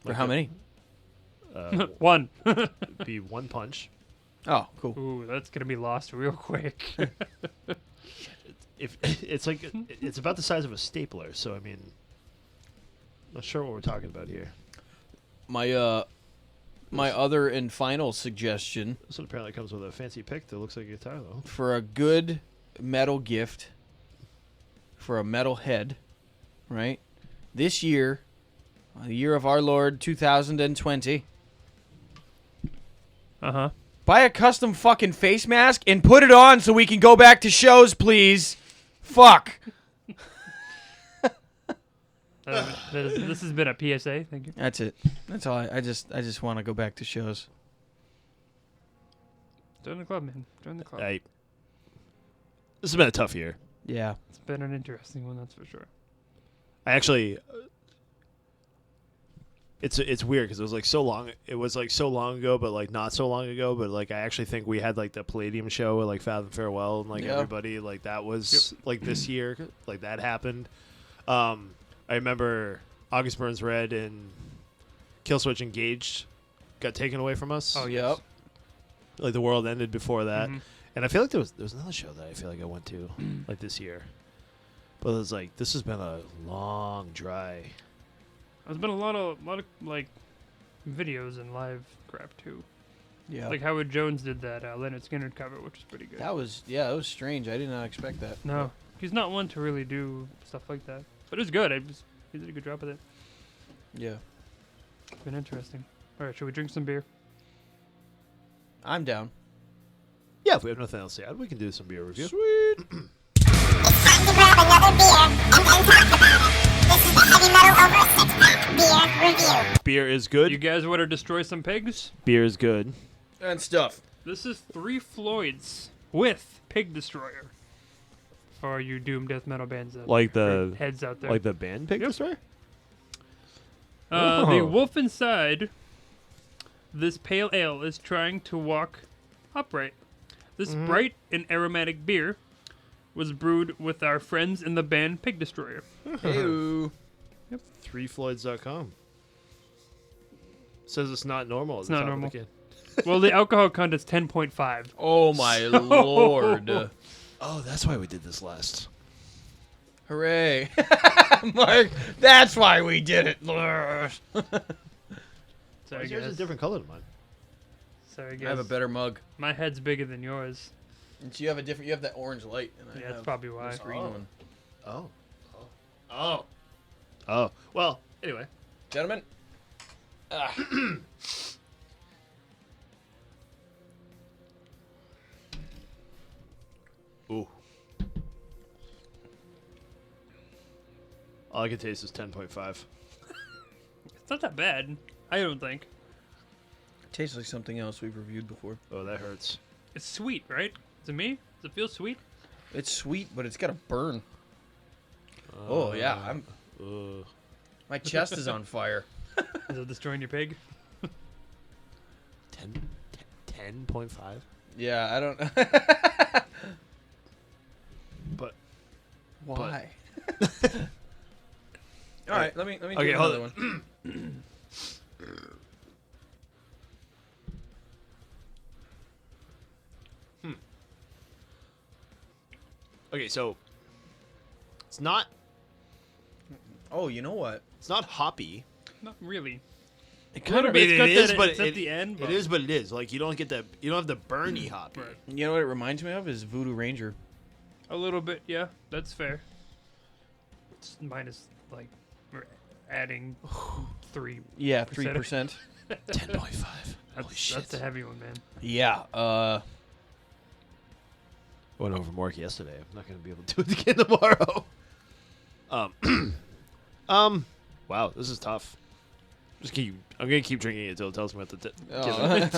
For how many? One. Be one punch. Oh, cool. Ooh, that's going to be lost real quick. If it's like it's about the size of a stapler, so I mean, not sure what we're talking about here. My other and final suggestion This one apparently comes with a fancy pick that looks like a guitar, though. for a good metal gift for a metal head, right? This year, The year of our Lord 2020. Uh-huh. Buy a custom fucking face mask and put it on so we can go back to shows, please. Fuck. This has been a PSA. Thank you. That's it. That's all. I just want to go back to shows. Join the club, man. Join the club. This has been a tough year. Yeah. It's been an interesting one, that's for sure. I actually, it's weird because it was like so long. It was like so long ago, but like not so long ago. But like I actually think we had like the Palladium show with like Fathom Farewell and like Yeah. everybody like that was like this year, like that happened. I remember August Burns Red and Killswitch Engaged got taken away from us. Oh, Yep. Like the world ended before that. Mhm. And I feel like there was another show that I feel like I went to like this year. But it was like this has been a long dry. There's been a lot of like videos and live crap too. Yeah. Like Howard Jones did that Leonard Skinner cover, which is pretty good. That was strange. I did not expect that. No, he's not one to really do stuff like that. But it was good. He did a good job with it. Yeah. It's been interesting. All right, should we drink some beer? I'm down. Yeah, if we have nothing else to add, we can do some beer review. Sweet. Time to grab another beer and then talk about it. This is the Heavy Metal Over 6-Pack Beer Review. Beer is good. You guys want to destroy some pigs? Beer is good. And stuff. This is 3 Floyds with Pig Destroyer. For you doom death metal bands that Like the- or heads out there. Like the band Pig Yep. Destroyer? The Oh. wolf inside this pale ale is trying to walk upright. This bright and aromatic beer was brewed with our friends in the band Pig Destroyer. Ew. 3floyds.com. Says it's not normal. It's not normal. Well, the alcohol content's 10.5. Oh my lord. Oh, that's why we did this last. Hooray. Mark, that's why we did it. Sorry, Yours guys. is a different color than mine. Sorry, I have a guys. better mug. My head's bigger than yours. And so you have that orange light. And I Yeah, that's have probably why. this green one. Oh. Well, anyway. Gentlemen. Ooh. All I can taste is 10.5. It's not that bad. I don't think. Tastes like something else we've reviewed before. Oh, that hurts. It's sweet, right? Is it me? Does it feel sweet? It's sweet, but it's got a burn. Oh yeah, my chest is on fire. Is it destroying your pig? 10.5? Yeah, I don't. But Why? All right, let me do Okay, hold another one. okay, so it's not Oh, you know what? hoppy. Not really. It kind of- I mean, It's got it is, that- but it's at the end, It but- is, but it is. Like you don't have the burny hoppy. Right. You know what it reminds me of is Voodoo Ranger. A little bit, yeah. That's fair. It's minus, like, we're adding 3. Yeah, Percent. 3%. 10.5. Holy shit. That's a heavy one, man. Yeah. I went over from work yesterday. I'm not going to be able to do it again tomorrow. Wow, this is tough. I'm gonna keep drinking it until it tells me what to.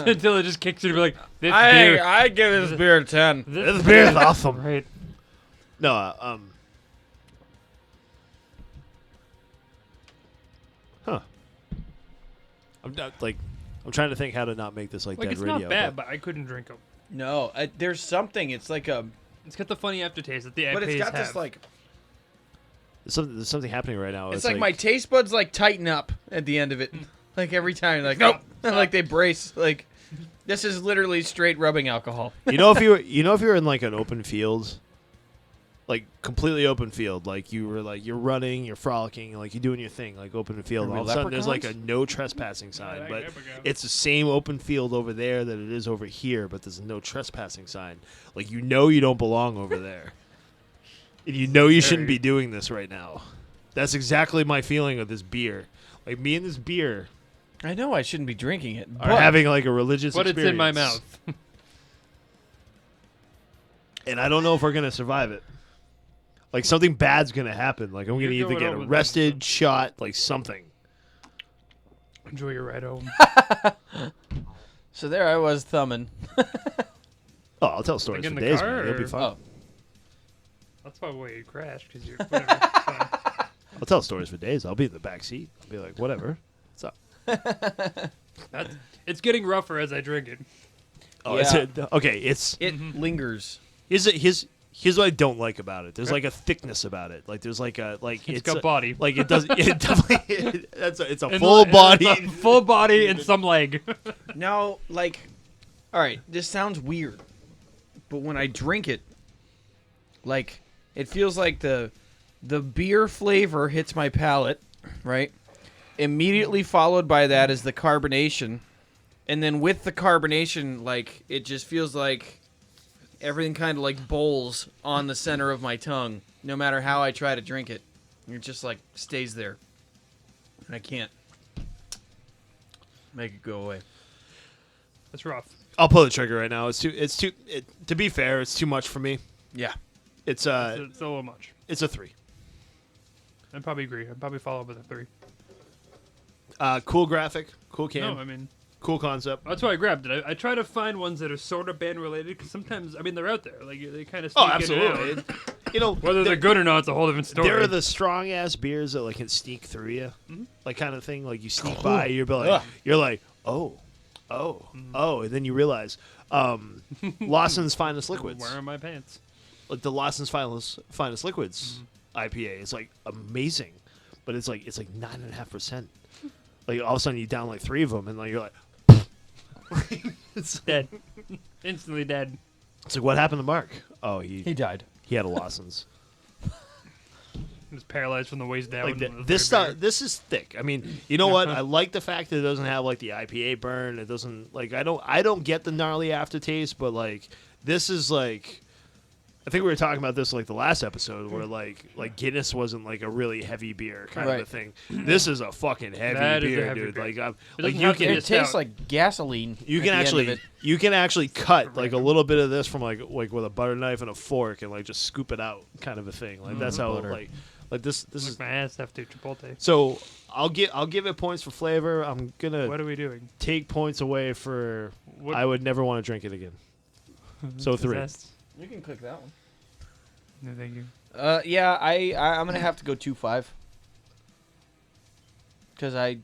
Until it just kicks in and be like, this beer. I give this beer a 10. This beer is awesome. Right. No, huh? I'm not like. I'm trying to think how to not make this like Like, dead it's radio. not bad, but I couldn't drink them. No, there's something. It's like a, It's got the funny aftertaste that the IPAs but it's got have. this like. there's something happening right now. It's like my taste buds like tighten up at the end of it. Like every time, like nope, like they brace. Like this is literally straight rubbing alcohol. if you were in like an open field, like completely open field, like you're running, you're frolicking, like you're doing your thing, like open field. Are we All of a sudden, there's like a leprechauns? no trespassing sign, like but leprechaun. it's the same open field over there that it is over here, but there's no trespassing sign. Like you don't belong over there, and you shouldn't be doing this right now. That's exactly my feeling of this beer. Like me and this beer I know I shouldn't be drinking it, are but having like a religious But it's experience. in my mouth. And I don't know if we're gonna survive it. Like something bad's gonna happen. Like I'm gonna You're either going get home with arrested, shot, like something. Enjoy your ride home. so there I was thumbing. Oh, I'll tell stories in for the days, car, man. It'll be or- fun. Oh, That's probably why you crashed, because you're. Whatever. It's fine. I'll tell stories for days. I'll be in the back seat. I'll be like, whatever. What's up? It's getting rougher as I drink it. Oh, Yeah. okay. It's it lingers. here's what I don't like about it. There's like a thickness about it. Like there's like It's got body. Like it does. It definitely. It's a And full it's body. a full body and some leg. Now, like, all right, this sounds weird, but when I drink it, like, it feels like the beer flavor hits my palate, right? Immediately followed by that is the carbonation, and then with the carbonation, like, it just feels like everything kind of like bowls on the center of my tongue, no matter how I try to drink it. It just like stays there, and I can't make it go away. That's rough. I'll pull the trigger right now. To be fair, it's too much for me. Yeah. It's It's a little much. it's a 3. I'd probably agree. I'd probably follow up with a 3. Cool graphic, cool can, No, I mean, cool concept. that's why I grabbed it. I try to find ones that are sort of band related, because sometimes, I mean, they're out there. Like, they kind of Oh, sneak in and out. absolutely. You know, Whether they're good or not, it's a whole different story. there are the strong ass beers that like can sneak through you, like kind of thing. Like you sneak by, you're like, oh, and then you realize, Lawson's Finest Liquids, Where are my pants? like the Lawson's Finest Liquids IPA is like amazing, but it's like 9.5%. Like all of a sudden you down like 3 of them, and like you're like, it's Dead. Instantly dead. like what happened to Mark? Oh, he died. had a Lawson's. Just paralyzed from the waist down. Like with this the third stuff, this is thick. I mean, you know what? I like the fact that it doesn't have like the IPA burn. It doesn't like I don't get the gnarly aftertaste, but like this is like I think we were talking about this like the last episode where like Guinness wasn't like a really heavy beer kind of Right. a thing. This is a fucking heavy That is a beer, heavy dude. beer. Like It like doesn't you have can to It It's tastes out. like gasoline. you at can the end of actually it. you can actually cut like a little bit of this from like with a butter knife and a fork and like just scoop it out kind of a thing. Like that's how Butter. like this Look is my ass after Chipotle. so I'll give it points for flavor. I'm gonna What are we doing? take points away for What- I would never want to drink it again. So 3. Possessed? You can click that one. No, thank you. Yeah, I'm gonna have to go 2.5. Cause I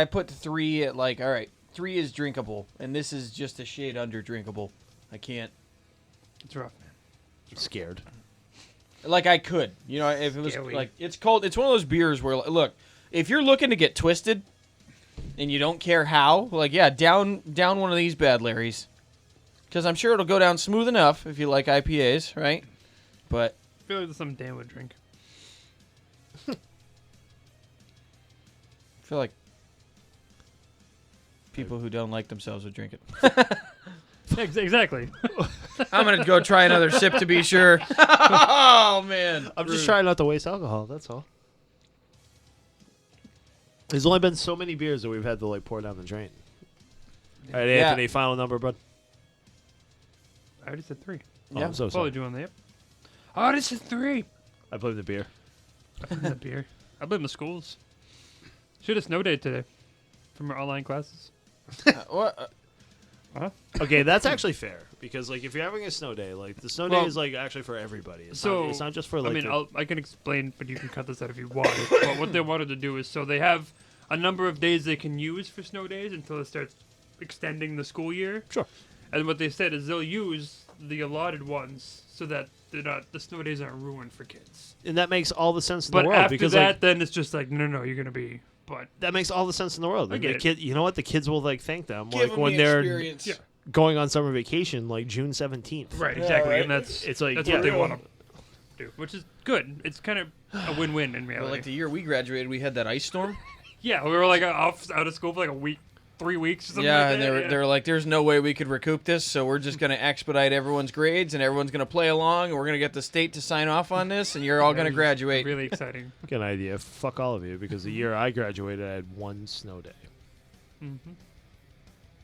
put 3 at like, all right, 3 is drinkable, and this is just a shade under drinkable. I can't. It's rough, man. I'm scared. Like I could, you know, if it was Scary. like it's cold. It's one of those beers where look, if you're looking to get twisted, and you don't care how, like yeah, down one of these bad Larrys, because I'm sure it'll go down smooth enough if you like IPAs, right? But I feel like there's something Dan would drink. I feel like people who don't like themselves would drink it. Exactly. I'm gonna go try another sip to be sure. Oh man, I'm just trying not to waste alcohol. That's all. There's only been so many beers that we've had to like pour down the drain. All right, Yeah. Anthony, final number, bud. I already said 3. Oh, Yeah. I'm so Probably sorry. doing that. I already said 3. I blame the beer. I blame the beer. I blame the schools. Should have snow day today from our online classes. What? Okay, that's actually fair because like if you're having a snow day, like the snow day Well, is like actually for everybody. So It's not just for like. I mean, the- I can explain, but you can cut this out if you want. But what they wanted to do is so they have a number of days they can use for snow days until it starts extending the school year. Sure. And what they said is they'll use the allotted ones so that the snow days aren't ruined for kids. and that makes all the sense in But the world after because that, like, then it's just like no, you're gonna be. But that makes all the sense in the world. I Like, get the it. kid, you know what? The kids will like thank them Give like them when the they're experience. Yeah. going on summer vacation, like June 17th. right, exactly, right. and that's It's like, that's yeah. what they want to do, which is good. It's kind of a win-win in But reality. like the year we graduated, we had that ice storm. Yeah, we were like out of school for like a week, 3 weeks. Or something Yeah, like and that. they're like, there's no way we could recoup this, so we're just gonna expedite everyone's grades, and everyone's gonna play along, and we're gonna get the state to sign off on this, and you're all gonna graduate. Really exciting. Good idea. Fuck all of you, because the year I graduated, I had one snow day. Mm-hmm.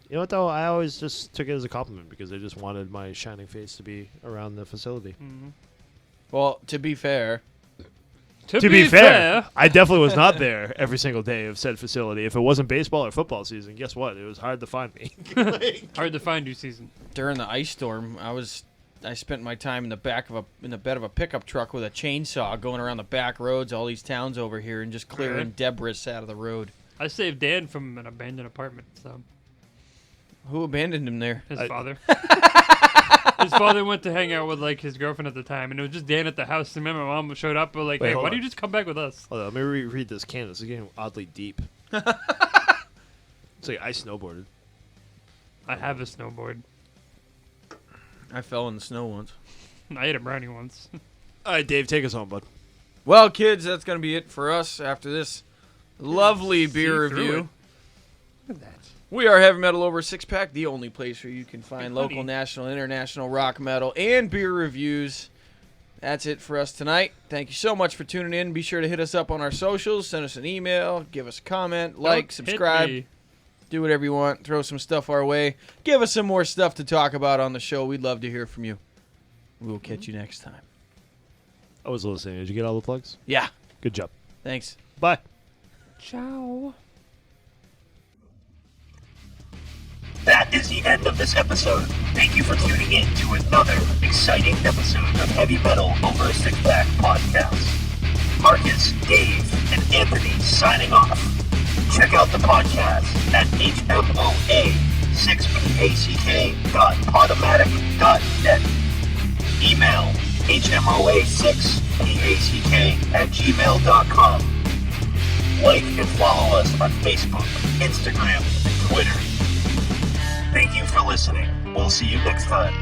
You know what, though? I always just took it as a compliment because I just wanted my shining face to be around the facility. Mm-hmm. Well, to be fair, To be fair, I definitely was not there every single day of said facility. If it wasn't baseball or football season, guess what? It was hard to find me. hard to find you season. during the ice storm, I spent my time in the bed of a pickup truck with a chainsaw going around the back roads, all these towns over here, and just clearing debris out of the road. I saved Dan from an abandoned apartment. So Who abandoned him there? his father. His father went to hang out with like his girlfriend at the time, and it was just Dan at the house. And remember, my mom showed up, but like, Wait, hey, hold why on. do you just come back with us? Hold on, let me reread this can. This is getting oddly deep. It's like I snowboarded. I have a snowboard. I fell in the snow once. I ate a brownie once. All right, Dave, take us home, bud. Well, kids, that's going to be it for us after this lovely beer See through review. it. Look at that. We are Heavy Metal Over 6-Pack, the only place where you can find Good local, buddy. national, international rock metal and beer reviews. That's it for us tonight. Thank you so much for tuning in. Be sure to hit us up on our socials. Send us an email. Give us a comment. Like, Don't hit subscribe. me. Do whatever you want. Throw some stuff our way. Give us some more stuff to talk about on the show. We'd love to hear from you. We will catch you next time. I was listening. Did you get all the plugs? Yeah. Good job. Thanks. Bye. Ciao. That is the end of this episode. Thank you for tuning in to another exciting episode of Heavy Metal Over a Six-Pack podcast. Marcus, Dave, and Anthony signing off. Check out the podcast at hmoa6pack.podomatic.net. Email hmoa6pack@gmail.com. Like and follow us on Facebook, Instagram, and Twitter. Thank you for listening. We'll see you next time.